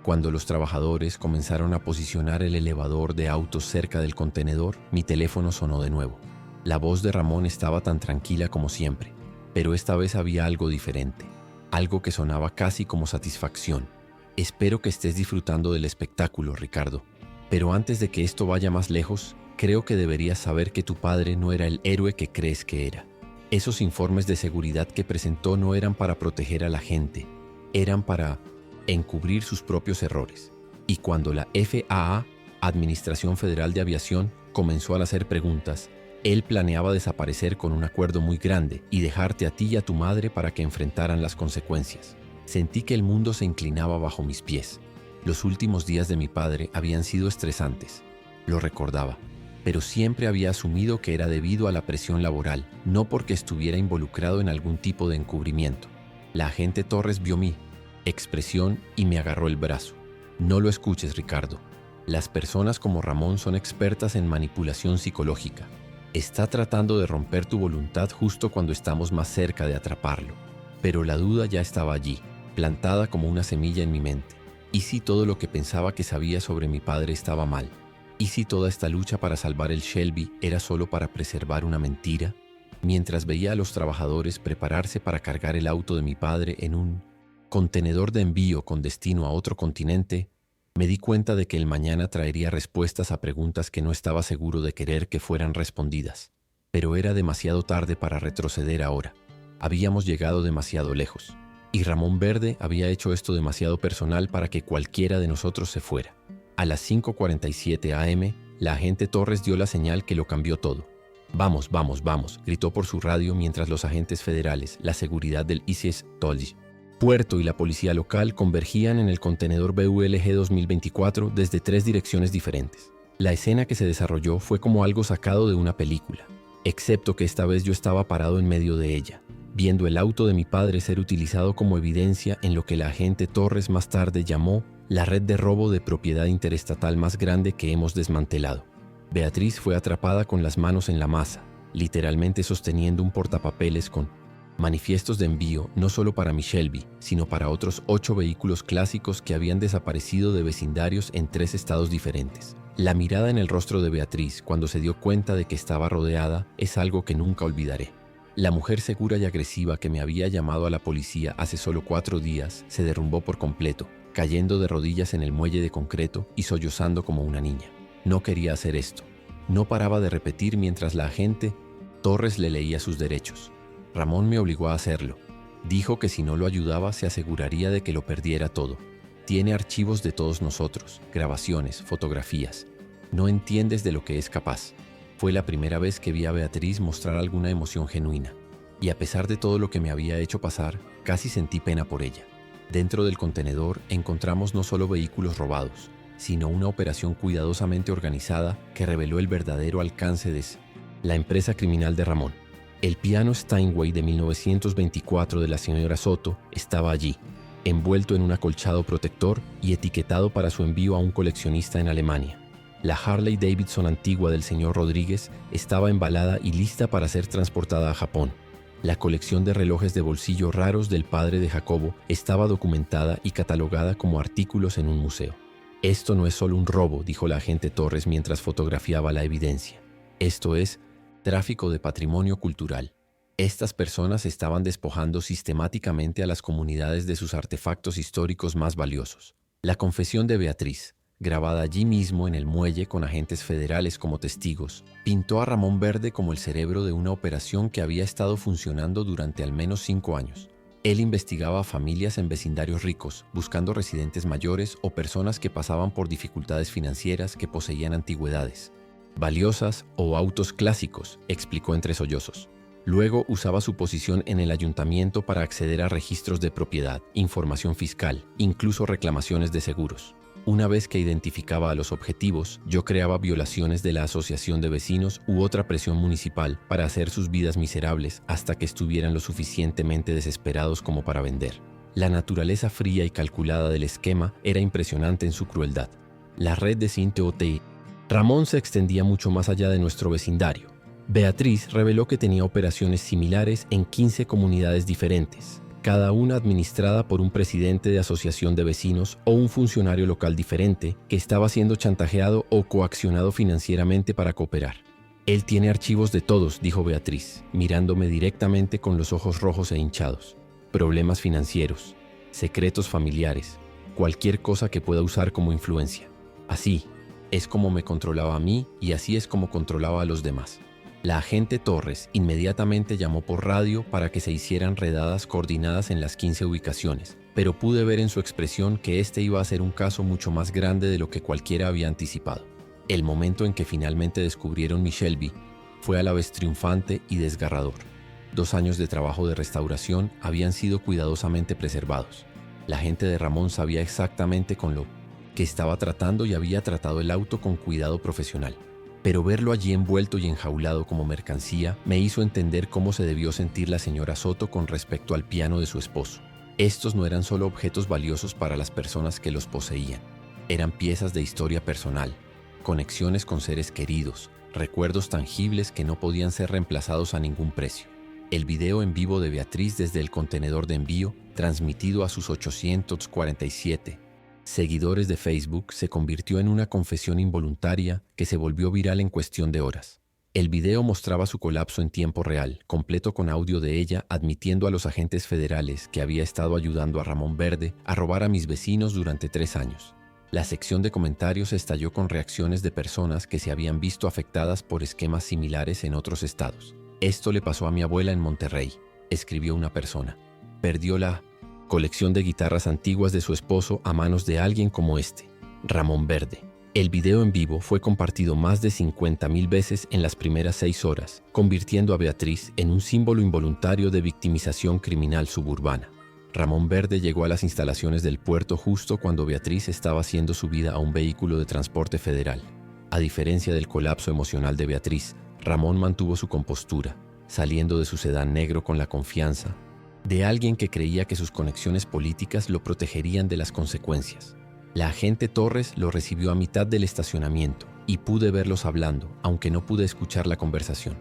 cuando los trabajadores comenzaron a posicionar el elevador de autos cerca del contenedor, mi teléfono sonó de nuevo. La voz de Ramón estaba tan tranquila como siempre, pero esta vez había algo diferente, algo que sonaba casi como satisfacción. Espero que estés disfrutando del espectáculo, Ricardo. Pero antes de que esto vaya más lejos, creo que deberías saber que tu padre no era el héroe que crees que era. Esos informes de seguridad que presentó no eran para proteger a la gente, eran para encubrir sus propios errores. Y cuando la FAA, Administración Federal de Aviación, comenzó a hacer preguntas, él planeaba desaparecer con un acuerdo muy grande y dejarte a ti y a tu madre para que enfrentaran las consecuencias. Sentí que el mundo se inclinaba bajo mis pies. Los últimos días de mi padre habían sido estresantes, lo recordaba, pero siempre había asumido que era debido a la presión laboral, no porque estuviera involucrado en algún tipo de encubrimiento. La agente Torres vio mi expresión y me agarró el brazo. No lo escuches, Ricardo. Las personas como Ramón son expertas en manipulación psicológica. Está tratando de romper tu voluntad justo cuando estamos más cerca de atraparlo. Pero la duda ya estaba allí, plantada como una semilla en mi mente. ¿Y si todo lo que pensaba que sabía sobre mi padre estaba mal? ¿Y si toda esta lucha para salvar el Shelby era solo para preservar una mentira? Mientras veía a los trabajadores prepararse para cargar el auto de mi padre en un contenedor de envío con destino a otro continente, me di cuenta de que el mañana traería respuestas a preguntas que no estaba seguro de querer que fueran respondidas. Pero era demasiado tarde para retroceder ahora. Habíamos llegado demasiado lejos. Y Ramón Verde había hecho esto demasiado personal para que cualquiera de nosotros se fuera. A las 5:47 am, la agente Torres dio la señal que lo cambió todo. «Vamos, vamos, vamos», gritó por su radio mientras los agentes federales, la seguridad del ICS Tolj, Puerto y la policía local convergían en el contenedor BULG 2024 desde 3 direcciones diferentes. La escena que se desarrolló fue como algo sacado de una película, excepto que esta vez yo estaba parado en medio de ella, viendo el auto de mi padre ser utilizado como evidencia en lo que la agente Torres más tarde llamó la red de robo de propiedad interestatal más grande que hemos desmantelado. Beatriz fue atrapada con las manos en la masa, literalmente sosteniendo un portapapeles con manifiestos de envío no solo para mi Shelby, sino para otros 8 vehículos clásicos que habían desaparecido de vecindarios en 3 estados diferentes. La mirada en el rostro de Beatriz cuando se dio cuenta de que estaba rodeada es algo que nunca olvidaré. La mujer segura y agresiva que me había llamado a la policía hace solo 4 días se derrumbó por completo, cayendo de rodillas en el muelle de concreto y sollozando como una niña. No quería hacer esto. No paraba de repetir mientras la agente Torres le leía sus derechos. Ramón me obligó a hacerlo. Dijo que si no lo ayudaba se aseguraría de que lo perdiera todo. Tiene archivos de todos nosotros, grabaciones, fotografías. No entiendes de lo que es capaz. Fue la primera vez que vi a Beatriz mostrar alguna emoción genuina. Y a pesar de todo lo que me había hecho pasar, casi sentí pena por ella. Dentro del contenedor encontramos no solo vehículos robados, sino una operación cuidadosamente organizada que reveló el verdadero alcance de la empresa criminal de Ramón. El piano Steinway de 1924 de la señora Soto estaba allí, envuelto en un acolchado protector y etiquetado para su envío a un coleccionista en Alemania. La Harley Davidson antigua del señor Rodríguez estaba embalada y lista para ser transportada a Japón. La colección de relojes de bolsillo raros del padre de Jacobo estaba documentada y catalogada como artículos en un museo. Esto no es solo un robo, dijo la agente Torres mientras fotografiaba la evidencia. Esto es tráfico de patrimonio cultural. Estas personas estaban despojando sistemáticamente a las comunidades de sus artefactos históricos más valiosos. La confesión de Beatriz, grabada allí mismo en el muelle con agentes federales como testigos, pintó a Ramón Verde como el cerebro de una operación que había estado funcionando durante al menos 5 años. Él investigaba a familias en vecindarios ricos, buscando residentes mayores o personas que pasaban por dificultades financieras que poseían antigüedades valiosas o autos clásicos, explicó entre sollozos. Luego usaba su posición en el ayuntamiento para acceder a registros de propiedad, información fiscal, incluso reclamaciones de seguros. Una vez que identificaba a los objetivos, yo creaba violaciones de la asociación de vecinos u otra presión municipal para hacer sus vidas miserables hasta que estuvieran lo suficientemente desesperados como para vender. La naturaleza fría y calculada del esquema era impresionante en su crueldad. La red de Cinteotei Ramón se extendía mucho más allá de nuestro vecindario. Beatriz reveló que tenía operaciones similares en 15 comunidades diferentes, cada una administrada por un presidente de asociación de vecinos o un funcionario local diferente que estaba siendo chantajeado o coaccionado financieramente para cooperar. Él tiene archivos de todos, dijo Beatriz, mirándome directamente con los ojos rojos e hinchados. Problemas financieros, secretos familiares, cualquier cosa que pueda usar como influencia. Así es como me controlaba a mí y así es como controlaba a los demás. La agente Torres inmediatamente llamó por radio para que se hicieran redadas coordinadas en las 15 ubicaciones, pero pude ver en su expresión que este iba a ser un caso mucho más grande de lo que cualquiera había anticipado. El momento en que finalmente descubrieron mi Shelby fue a la vez triunfante y desgarrador. 2 años de trabajo de restauración habían sido cuidadosamente preservados. La gente de Ramón sabía exactamente con lo que estaba tratando y había tratado el auto con cuidado profesional. Pero verlo allí envuelto y enjaulado como mercancía me hizo entender cómo se debió sentir la señora Soto con respecto al piano de su esposo. Estos no eran solo objetos valiosos para las personas que los poseían. Eran piezas de historia personal, conexiones con seres queridos, recuerdos tangibles que no podían ser reemplazados a ningún precio. El video en vivo de Beatriz desde el contenedor de envío, transmitido a sus 847 seguidores de Facebook, se convirtió en una confesión involuntaria que se volvió viral en cuestión de horas. El video mostraba su colapso en tiempo real, completo con audio de ella admitiendo a los agentes federales que había estado ayudando a Ramón Verde a robar a mis vecinos durante 3 años. La sección de comentarios estalló con reacciones de personas que se habían visto afectadas por esquemas similares en otros estados. Esto le pasó a mi abuela en Monterrey, escribió una persona. Perdió la colección de guitarras antiguas de su esposo a manos de alguien como este, Ramón Verde. El video en vivo fue compartido más de 50,000 veces en las primeras 6 horas, convirtiendo a Beatriz en un símbolo involuntario de victimización criminal suburbana. Ramón Verde llegó a las instalaciones del puerto justo cuando Beatriz estaba siendo subida a un vehículo de transporte federal. A diferencia del colapso emocional de Beatriz, Ramón mantuvo su compostura, saliendo de su sedán negro con la confianza de alguien que creía que sus conexiones políticas lo protegerían de las consecuencias. La agente Torres lo recibió a mitad del estacionamiento y pude verlos hablando, aunque no pude escuchar la conversación.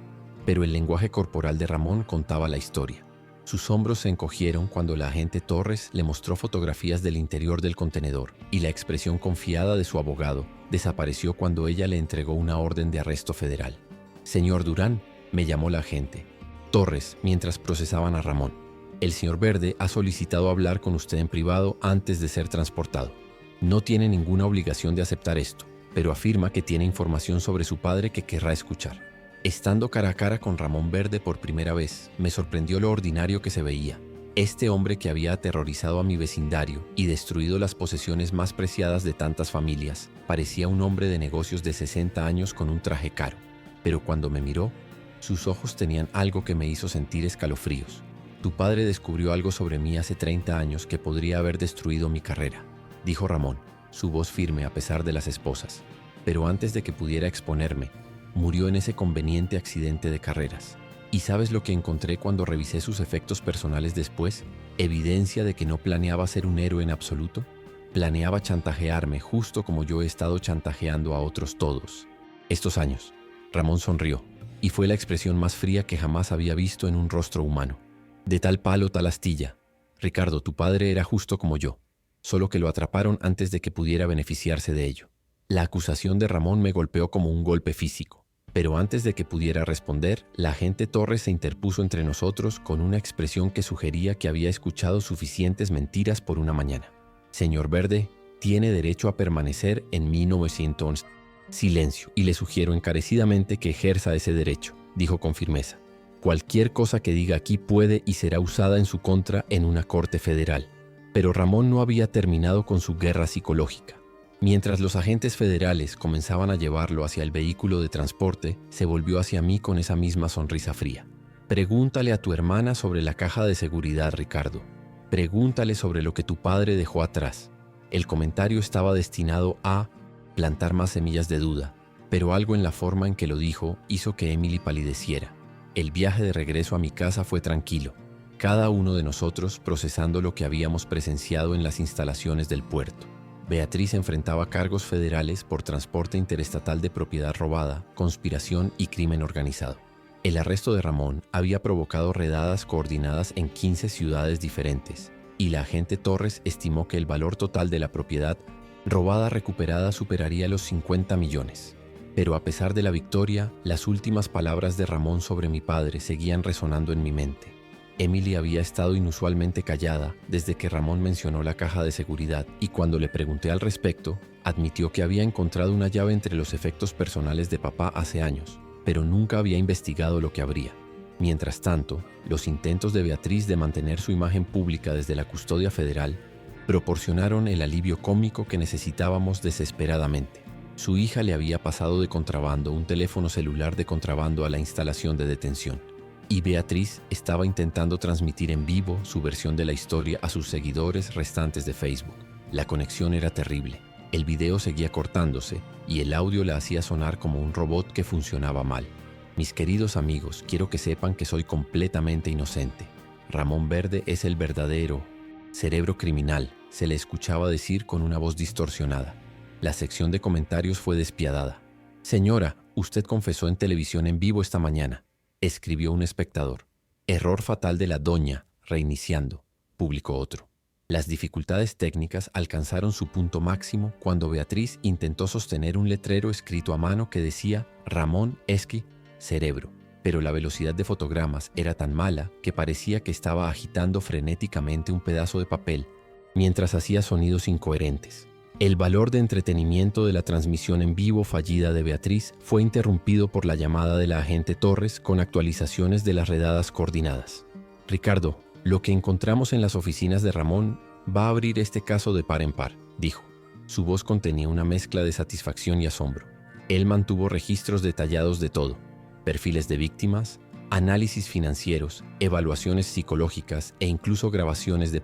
Pero el lenguaje corporal de Ramón contaba la historia. Sus hombros se encogieron cuando la agente Torres le mostró fotografías del interior del contenedor y la expresión confiada de su abogado desapareció cuando ella le entregó una orden de arresto federal. «Señor Durán», me llamó la agente Torres mientras procesaban a Ramón. «El señor Verde ha solicitado hablar con usted en privado antes de ser transportado. No tiene ninguna obligación de aceptar esto, pero afirma que tiene información sobre su padre que querrá escuchar». Estando cara a cara con Ramón Verde por primera vez, me sorprendió lo ordinario que se veía. Este hombre que había aterrorizado a mi vecindario y destruido las posesiones más preciadas de tantas familias, parecía un hombre de negocios de 60 años con un traje caro. Pero cuando me miró, sus ojos tenían algo que me hizo sentir escalofríos. «Tu padre descubrió algo sobre mí hace 30 años que podría haber destruido mi carrera», dijo Ramón, su voz firme a pesar de las esposas. «Pero antes de que pudiera exponerme, murió en ese conveniente accidente de carreras. ¿Y sabes lo que encontré cuando revisé sus efectos personales después? Evidencia de que no planeaba ser un héroe en absoluto. Planeaba chantajearme justo como yo he estado chantajeando a otros todos estos años». Ramón sonrió, y fue la expresión más fría que jamás había visto en un rostro humano. «De tal palo, tal astilla. Ricardo, tu padre era justo como yo, solo que lo atraparon antes de que pudiera beneficiarse de ello». La acusación de Ramón me golpeó como un golpe físico. Pero antes de que pudiera responder, la agente Torres se interpuso entre nosotros con una expresión que sugería que había escuchado suficientes mentiras por una mañana. «Señor Verde, tiene derecho a permanecer en 1911. Silencio, y le sugiero encarecidamente que ejerza ese derecho», dijo con firmeza. «Cualquier cosa que diga aquí puede y será usada en su contra en una corte federal». Pero Ramón no había terminado con su guerra psicológica. Mientras los agentes federales comenzaban a llevarlo hacia el vehículo de transporte, se volvió hacia mí con esa misma sonrisa fría. «Pregúntale a tu hermana sobre la caja de seguridad, Ricardo. Pregúntale sobre lo que tu padre dejó atrás». El comentario estaba destinado a plantar más semillas de duda, pero algo en la forma en que lo dijo hizo que Emily palideciera. El viaje de regreso a mi casa fue tranquilo, cada uno de nosotros procesando lo que habíamos presenciado en las instalaciones del puerto. Beatriz enfrentaba cargos federales por transporte interestatal de propiedad robada, conspiración y crimen organizado. El arresto de Ramón había provocado redadas coordinadas en 15 ciudades diferentes, y la agente Torres estimó que el valor total de la propiedad robada recuperada superaría los 50 millones. Pero a pesar de la victoria, las últimas palabras de Ramón sobre mi padre seguían resonando en mi mente. Emily había estado inusualmente callada desde que Ramón mencionó la caja de seguridad, y cuando le pregunté al respecto, admitió que había encontrado una llave entre los efectos personales de papá hace años, pero nunca había investigado lo que habría. Mientras tanto, los intentos de Beatriz de mantener su imagen pública desde la custodia federal proporcionaron el alivio cómico que necesitábamos desesperadamente. Su hija le había pasado de contrabando un teléfono celular de contrabando a la instalación de detención, y Beatriz estaba intentando transmitir en vivo su versión de la historia a sus seguidores restantes de Facebook. La conexión era terrible, el video seguía cortándose y el audio la hacía sonar como un robot que funcionaba mal. Mis queridos amigos, quiero que sepan que soy completamente inocente. Ramón Verde es el verdadero cerebro criminal, se le escuchaba decir con una voz distorsionada. La sección de comentarios fue despiadada. «Señora, usted confesó en televisión en vivo esta mañana», escribió un espectador. «Error fatal de la doña, reiniciando», publicó otro. Las dificultades técnicas alcanzaron su punto máximo cuando Beatriz intentó sostener un letrero escrito a mano que decía «Ramón Esqui, cerebro», pero la velocidad de fotogramas era tan mala que parecía que estaba agitando frenéticamente un pedazo de papel mientras hacía sonidos incoherentes. El valor de entretenimiento de la transmisión en vivo fallida de Beatriz fue interrumpido por la llamada de la agente Torres con actualizaciones de las redadas coordinadas. «Ricardo, lo que encontramos en las oficinas de Ramón va a abrir este caso de par en par», dijo. Su voz contenía una mezcla de satisfacción y asombro. Él mantuvo registros detallados de todo: perfiles de víctimas, análisis financieros, evaluaciones psicológicas e incluso grabaciones de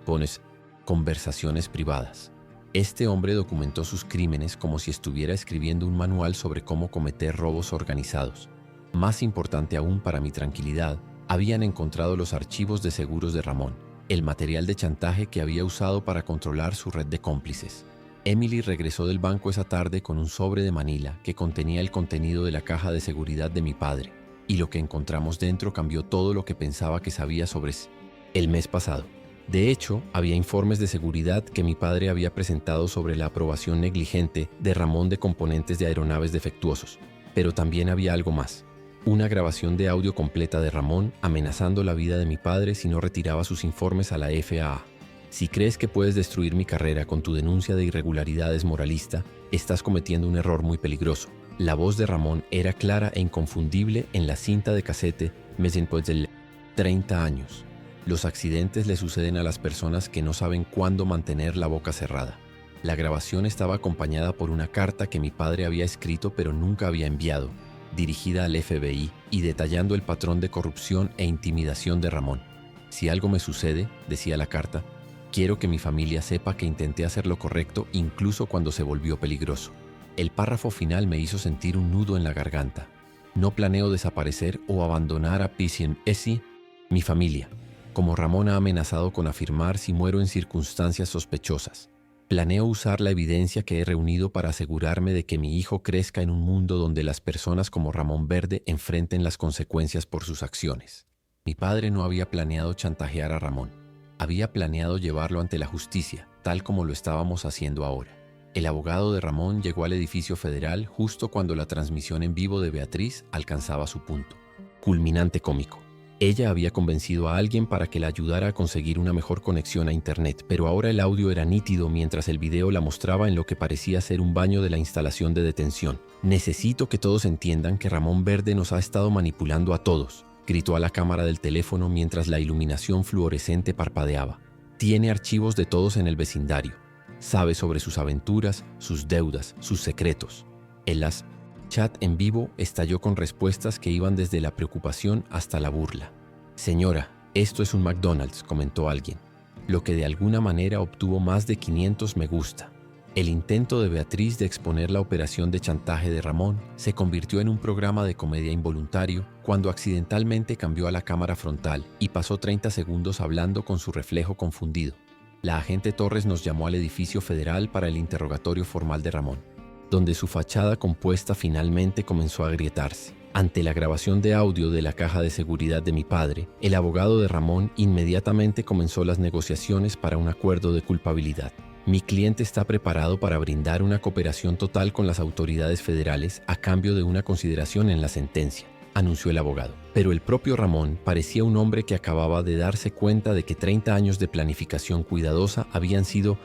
conversaciones privadas. Este hombre documentó sus crímenes como si estuviera escribiendo un manual sobre cómo cometer robos organizados. Más importante aún para mi tranquilidad, habían encontrado los archivos de seguros de Ramón, el material de chantaje que había usado para controlar su red de cómplices. Emily regresó del banco esa tarde con un sobre de Manila que contenía el contenido de la caja de seguridad de mi padre, y lo que encontramos dentro cambió todo lo que pensaba que sabía sobre El mes pasado. De hecho, había informes de seguridad que mi padre había presentado sobre la aprobación negligente de Ramón de componentes de aeronaves defectuosos. Pero también había algo más. Una grabación de audio completa de Ramón amenazando la vida de mi padre si no retiraba sus informes a la FAA. Si crees que puedes destruir mi carrera con tu denuncia de irregularidades moralista, estás cometiendo un error muy peligroso. La voz de Ramón era clara e inconfundible en la cinta de casete después de 30 años. Los accidentes le suceden a las personas que no saben cuándo mantener la boca cerrada. La grabación estaba acompañada por una carta que mi padre había escrito pero nunca había enviado, dirigida al FBI y detallando el patrón de corrupción e intimidación de Ramón. Si algo me sucede, decía la carta, quiero que mi familia sepa que intenté hacer lo correcto incluso cuando se volvió peligroso. El párrafo final me hizo sentir un nudo en la garganta. No planeo desaparecer o abandonar a PCMS, mi familia, como Ramón ha amenazado con afirmar si muero en circunstancias sospechosas. Planeo usar la evidencia que he reunido para asegurarme de que mi hijo crezca en un mundo donde las personas como Ramón Verde enfrenten las consecuencias por sus acciones. Mi padre no había planeado chantajear a Ramón. Había planeado llevarlo ante la justicia, tal como lo estábamos haciendo ahora. El abogado de Ramón llegó al edificio federal justo cuando la transmisión en vivo de Beatriz alcanzaba su punto. Culminante cómico. Ella había convencido a alguien para que la ayudara a conseguir una mejor conexión a internet, pero ahora el audio era nítido mientras el video la mostraba en lo que parecía ser un baño de la instalación de detención. Necesito que todos entiendan que Ramón Verde nos ha estado manipulando a todos, gritó a la cámara del teléfono mientras la iluminación fluorescente parpadeaba. Tiene archivos de todos en el vecindario. Sabe sobre sus aventuras, sus deudas, sus secretos. El chat en vivo estalló con respuestas que iban desde la preocupación hasta la burla. Señora, esto es un McDonald's, comentó alguien, lo que de alguna manera obtuvo más de 500 me gusta. El intento de Beatriz de exponer la operación de chantaje de Ramón se convirtió en un programa de comedia involuntario cuando accidentalmente cambió a la cámara frontal y pasó 30 segundos hablando con su reflejo confundido. La agente Torres nos llamó al edificio federal para el interrogatorio formal de Ramón, donde su fachada compuesta finalmente comenzó a agrietarse. Ante la grabación de audio de la caja de seguridad de mi padre, el abogado de Ramón inmediatamente comenzó las negociaciones para un acuerdo de culpabilidad. Mi cliente está preparado para brindar una cooperación total con las autoridades federales a cambio de una consideración en la sentencia, anunció el abogado. Pero el propio Ramón parecía un hombre que acababa de darse cuenta de que 30 años de planificación cuidadosa habían sido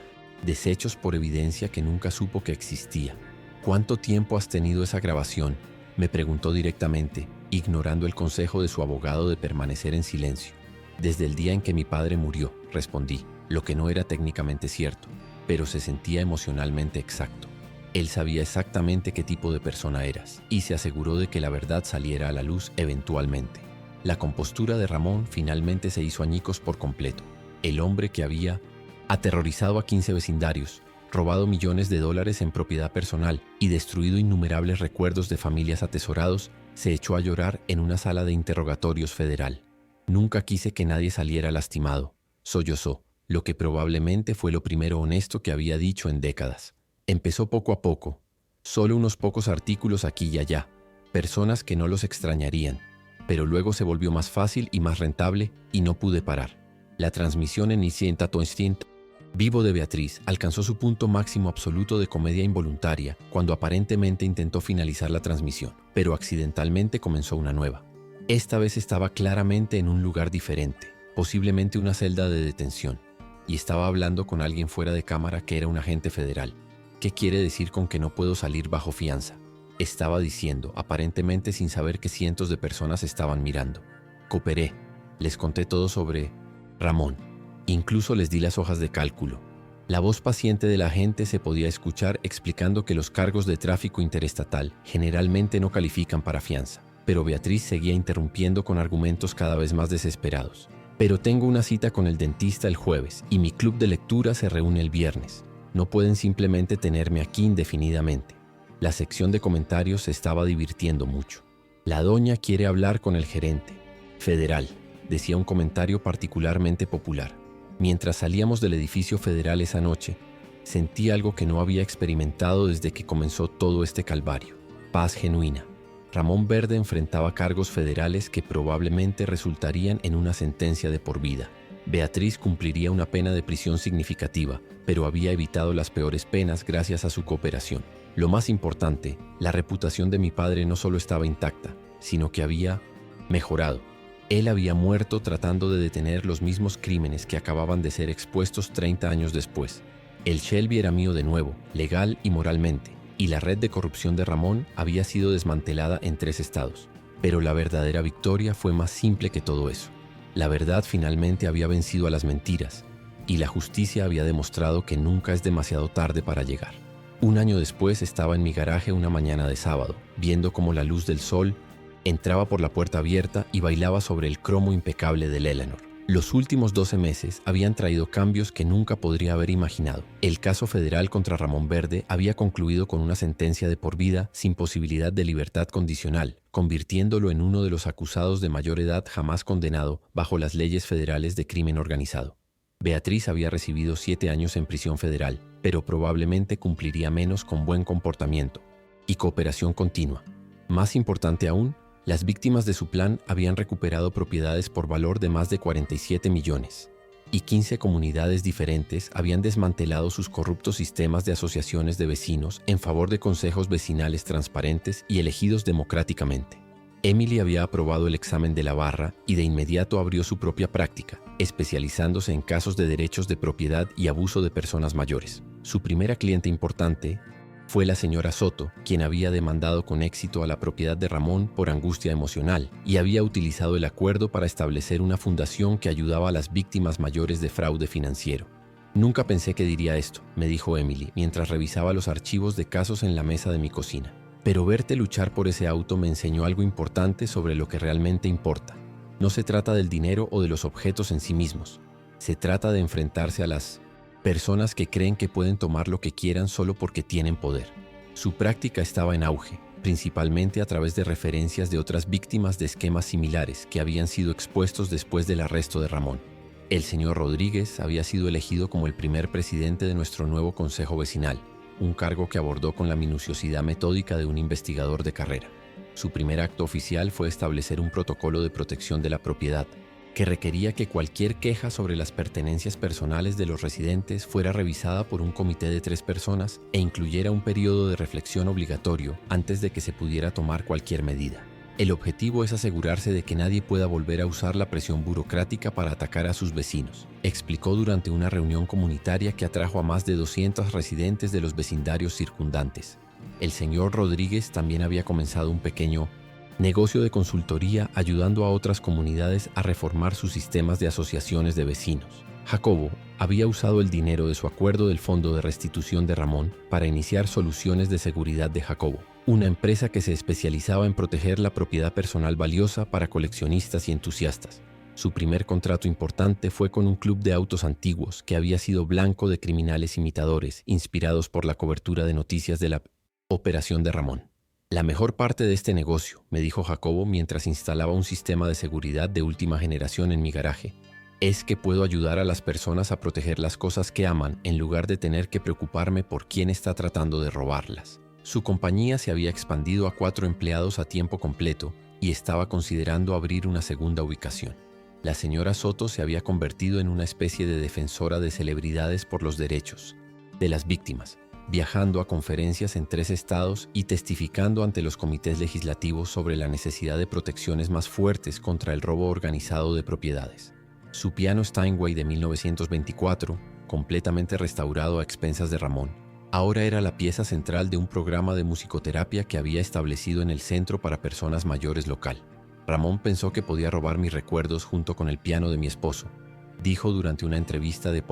deshechos por evidencia que nunca supo que existía. ¿Cuánto tiempo has tenido esa grabación?, me preguntó directamente, ignorando el consejo de su abogado de permanecer en silencio. Desde el día en que mi padre murió, respondí, lo que no era técnicamente cierto, pero se sentía emocionalmente exacto. Él sabía exactamente qué tipo de persona eras y se aseguró de que la verdad saliera a la luz eventualmente. La compostura de Ramón finalmente se hizo añicos por completo. El hombre que había aterrorizado a 15 vecindarios, robado millones de dólares en propiedad personal y destruido innumerables recuerdos de familias atesorados, se echó a llorar en una sala de interrogatorios federal. Nunca quise que nadie saliera lastimado, sollozó, lo que probablemente fue lo primero honesto que había dicho en décadas. Empezó poco a poco, solo unos pocos artículos aquí y allá, personas que no los extrañarían, pero luego se volvió más fácil y más rentable y no pude parar. La transmisión en instinto vivo de Beatriz alcanzó su punto máximo absoluto de comedia involuntaria cuando aparentemente intentó finalizar la transmisión, pero accidentalmente comenzó una nueva. Esta vez estaba claramente en un lugar diferente, posiblemente una celda de detención, y estaba hablando con alguien fuera de cámara que era un agente federal. ¿Qué quiere decir con que no puedo salir bajo fianza?, estaba diciendo, aparentemente sin saber que cientos de personas estaban mirando. Cooperé, les conté todo sobre Ramón. Incluso les di las hojas de cálculo. La voz paciente de la agente se podía escuchar explicando que los cargos de tráfico interestatal generalmente no califican para fianza, pero Beatriz seguía interrumpiendo con argumentos cada vez más desesperados. Pero tengo una cita con el dentista el jueves y mi club de lectura se reúne el viernes. No pueden simplemente tenerme aquí indefinidamente. La sección de comentarios se estaba divirtiendo mucho. La doña quiere hablar con el gerente federal, decía un comentario particularmente popular. Mientras salíamos del edificio federal esa noche, sentí algo que no había experimentado desde que comenzó todo este calvario. Paz genuina. Ramón Verde enfrentaba cargos federales que probablemente resultarían en una sentencia de por vida. Beatriz cumpliría una pena de prisión significativa, pero había evitado las peores penas gracias a su cooperación. Lo más importante, la reputación de mi padre no solo estaba intacta, sino que había mejorado. Él había muerto tratando de detener los mismos crímenes que acababan de ser expuestos 30 años después. El Shelby era mío de nuevo, legal y moralmente, y la red de corrupción de Ramón había sido desmantelada en 3 estados. Pero la verdadera victoria fue más simple que todo eso. La verdad finalmente había vencido a las mentiras, y la justicia había demostrado que nunca es demasiado tarde para llegar. Un año después estaba en mi garaje una mañana de sábado, viendo cómo la luz del sol entraba por la puerta abierta y bailaba sobre el cromo impecable del Eleanor. Los últimos 12 meses habían traído cambios que nunca podría haber imaginado. El caso federal contra Ramón Verde había concluido con una sentencia de por vida sin posibilidad de libertad condicional, convirtiéndolo en uno de los acusados de mayor edad jamás condenado bajo las leyes federales de crimen organizado. Beatriz había recibido 7 años en prisión federal, pero probablemente cumpliría menos con buen comportamiento y cooperación continua. Más importante aún, las víctimas de su plan habían recuperado propiedades por valor de más de 47 millones, y 15 comunidades diferentes habían desmantelado sus corruptos sistemas de asociaciones de vecinos en favor de consejos vecinales transparentes y elegidos democráticamente. Emily había aprobado el examen de la barra y de inmediato abrió su propia práctica, especializándose en casos de derechos de propiedad y abuso de personas mayores. Su primera cliente importante fue la señora Soto, quien había demandado con éxito a la propiedad de Ramón por angustia emocional y había utilizado el acuerdo para establecer una fundación que ayudaba a las víctimas mayores de fraude financiero. Nunca pensé que diría esto, me dijo Emily, mientras revisaba los archivos de casos en la mesa de mi cocina. Pero verte luchar por ese auto me enseñó algo importante sobre lo que realmente importa. No se trata del dinero o de los objetos en sí mismos. Se trata de enfrentarse a las personas que creen que pueden tomar lo que quieran solo porque tienen poder. Su práctica estaba en auge, principalmente a través de referencias de otras víctimas de esquemas similares que habían sido expuestos después del arresto de Ramón. El señor Rodríguez había sido elegido como el primer presidente de nuestro nuevo consejo vecinal, un cargo que abordó con la minuciosidad metódica de un investigador de carrera. Su primer acto oficial fue establecer un protocolo de protección de la propiedad, que requería que cualquier queja sobre las pertenencias personales de los residentes fuera revisada por un comité de 3 personas e incluyera un periodo de reflexión obligatorio antes de que se pudiera tomar cualquier medida. El objetivo es asegurarse de que nadie pueda volver a usar la presión burocrática para atacar a sus vecinos, explicó durante una reunión comunitaria que atrajo a más de 200 residentes de los vecindarios circundantes. El señor Rodríguez también había comenzado un pequeño negocio de consultoría ayudando a otras comunidades a reformar sus sistemas de asociaciones de vecinos. Jacobo había usado el dinero de su acuerdo del Fondo de Restitución de Ramón para iniciar Soluciones de Seguridad de Jacobo, una empresa que se especializaba en proteger la propiedad personal valiosa para coleccionistas y entusiastas. Su primer contrato importante fue con un club de autos antiguos que había sido blanco de criminales imitadores inspirados por la cobertura de noticias de la operación de Ramón. La mejor parte de este negocio, me dijo Jacobo mientras instalaba un sistema de seguridad de última generación en mi garaje, es que puedo ayudar a las personas a proteger las cosas que aman en lugar de tener que preocuparme por quién está tratando de robarlas. Su compañía se había expandido a 4 empleados a tiempo completo y estaba considerando abrir una segunda ubicación. La señora Soto se había convertido en una especie de defensora de celebridades por los derechos de las víctimas, viajando a conferencias en 3 estados y testificando ante los comités legislativos sobre la necesidad de protecciones más fuertes contra el robo organizado de propiedades. Su piano Steinway de 1924, completamente restaurado a expensas de Ramón, ahora era la pieza central de un programa de musicoterapia que había establecido en el Centro para Personas Mayores local. Ramón pensó que podía robar mis recuerdos junto con el piano de mi esposo, dijo durante una entrevista de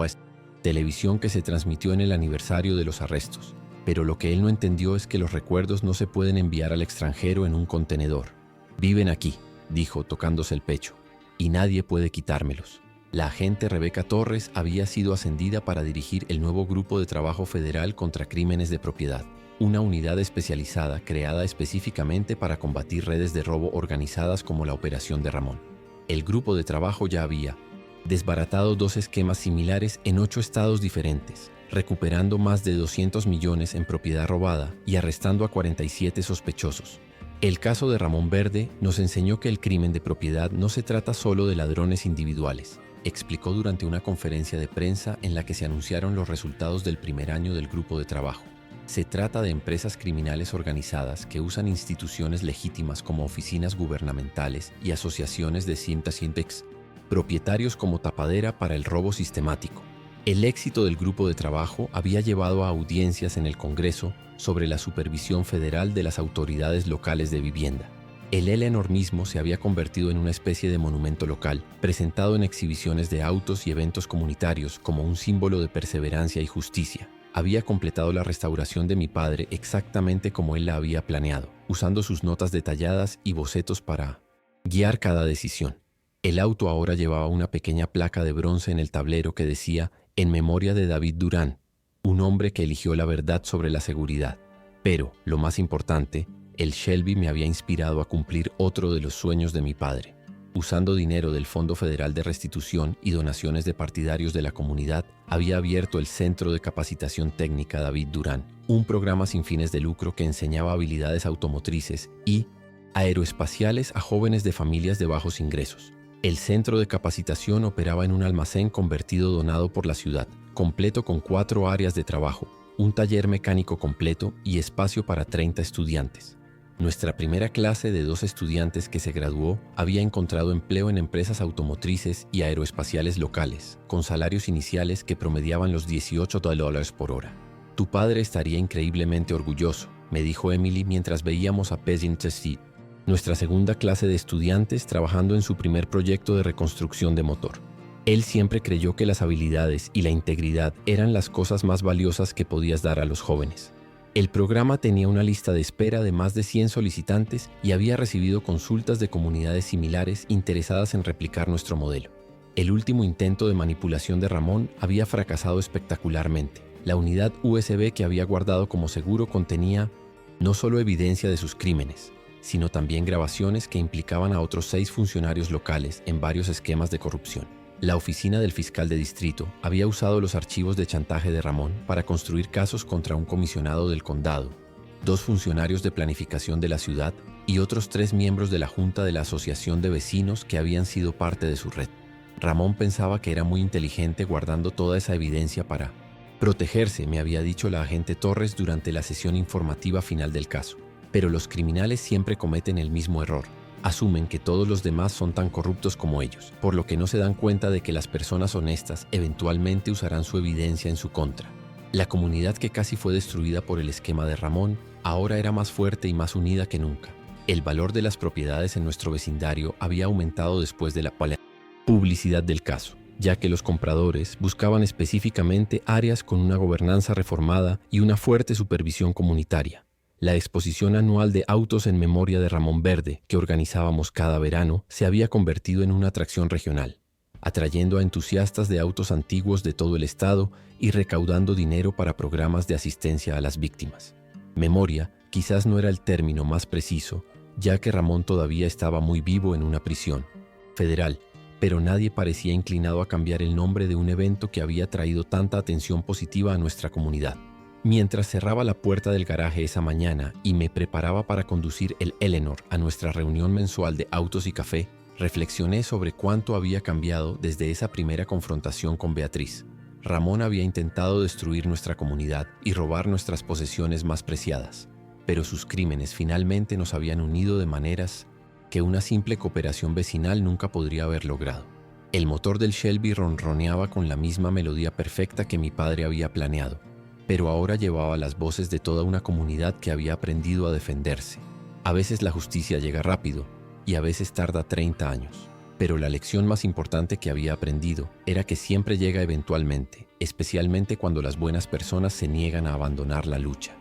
televisión que se transmitió en el aniversario de los arrestos. Pero lo que él no entendió es que los recuerdos no se pueden enviar al extranjero en un contenedor. Viven aquí, dijo tocándose el pecho, y nadie puede quitármelos. La agente Rebeca Torres había sido ascendida para dirigir el nuevo Grupo de Trabajo Federal contra Crímenes de Propiedad, una unidad especializada creada específicamente para combatir redes de robo organizadas como la Operación de Ramón. El grupo de trabajo ya había desbaratado 2 esquemas similares en 8 estados diferentes, recuperando más de 200 millones en propiedad robada y arrestando a 47 sospechosos. El caso de Ramón Verde nos enseñó que el crimen de propiedad no se trata solo de ladrones individuales. explicó durante una conferencia de prensa en la que se anunciaron los resultados del primer año del grupo de trabajo. Se trata de empresas criminales organizadas que usan instituciones legítimas como oficinas gubernamentales y asociaciones de Sintex, propietarios como tapadera para el robo sistemático. El éxito del grupo de trabajo había llevado a audiencias en el Congreso sobre la supervisión federal de las autoridades locales de vivienda. El Eleanor mismo se había convertido en una especie de monumento local, presentado en exhibiciones de autos y eventos comunitarios como un símbolo de perseverancia y justicia. Había completado la restauración de mi padre exactamente como él la había planeado, usando sus notas detalladas y bocetos para guiar cada decisión. El auto ahora llevaba una pequeña placa de bronce en el tablero que decía «En memoria de David Durán», un hombre que eligió la verdad sobre la seguridad. Pero, lo más importante, el Shelby me había inspirado a cumplir otro de los sueños de mi padre. Usando dinero del Fondo Federal de Restitución y donaciones de partidarios de la comunidad, había abierto el Centro de Capacitación Técnica David Durán, un programa sin fines de lucro que enseñaba habilidades automotrices y aeroespaciales a jóvenes de familias de bajos ingresos. El centro de capacitación operaba en un almacén convertido donado por la ciudad, completo con 4 áreas de trabajo, un taller mecánico completo y espacio para 30 estudiantes. Nuestra primera clase de 2 estudiantes que se graduó había encontrado empleo en empresas automotrices y aeroespaciales locales, con salarios iniciales que promediaban los $18 por hora. Tu padre estaría increíblemente orgulloso, me dijo Emily mientras veíamos a Peasant Seed, nuestra segunda clase de estudiantes trabajando en su primer proyecto de reconstrucción de motor. Él siempre creyó que las habilidades y la integridad eran las cosas más valiosas que podías dar a los jóvenes. El programa tenía una lista de espera de más de 100 solicitantes y había recibido consultas de comunidades similares interesadas en replicar nuestro modelo. El último intento de manipulación de Ramón había fracasado espectacularmente. La unidad USB que había guardado como seguro contenía no solo evidencia de sus crímenes, sino también grabaciones que implicaban a otros 6 funcionarios locales en varios esquemas de corrupción. La oficina del fiscal de distrito había usado los archivos de chantaje de Ramón para construir casos contra un comisionado del condado, 2 funcionarios de planificación de la ciudad y otros 3 miembros de la junta de la asociación de vecinos que habían sido parte de su red. Ramón pensaba que era muy inteligente guardando toda esa evidencia para protegerse, me había dicho la agente Torres durante la sesión informativa final del caso. Pero los criminales siempre cometen el mismo error. Asumen que todos los demás son tan corruptos como ellos, por lo que no se dan cuenta de que las personas honestas eventualmente usarán su evidencia en su contra. La comunidad que casi fue destruida por el esquema de Ramón ahora era más fuerte y más unida que nunca. El valor de las propiedades en nuestro vecindario había aumentado después de la publicidad del caso, ya que los compradores buscaban específicamente áreas con una gobernanza reformada y una fuerte supervisión comunitaria. La exposición anual de autos en memoria de Ramón Verde, que organizábamos cada verano, se había convertido en una atracción regional, atrayendo a entusiastas de autos antiguos de todo el estado y recaudando dinero para programas de asistencia a las víctimas. Memoria quizás no era el término más preciso, ya que Ramón todavía estaba muy vivo en una prisión federal, pero nadie parecía inclinado a cambiar el nombre de un evento que había traído tanta atención positiva a nuestra comunidad. Mientras cerraba la puerta del garaje esa mañana y me preparaba para conducir el Eleanor a nuestra reunión mensual de autos y café, reflexioné sobre cuánto había cambiado desde esa primera confrontación con Beatriz. Ramón había intentado destruir nuestra comunidad y robar nuestras posesiones más preciadas, pero sus crímenes finalmente nos habían unido de maneras que una simple cooperación vecinal nunca podría haber logrado. El motor del Shelby ronroneaba con la misma melodía perfecta que mi padre había planeado, pero ahora llevaba las voces de toda una comunidad que había aprendido a defenderse. A veces la justicia llega rápido y a veces tarda 30 años, pero la lección más importante que había aprendido era que siempre llega eventualmente, especialmente cuando las buenas personas se niegan a abandonar la lucha.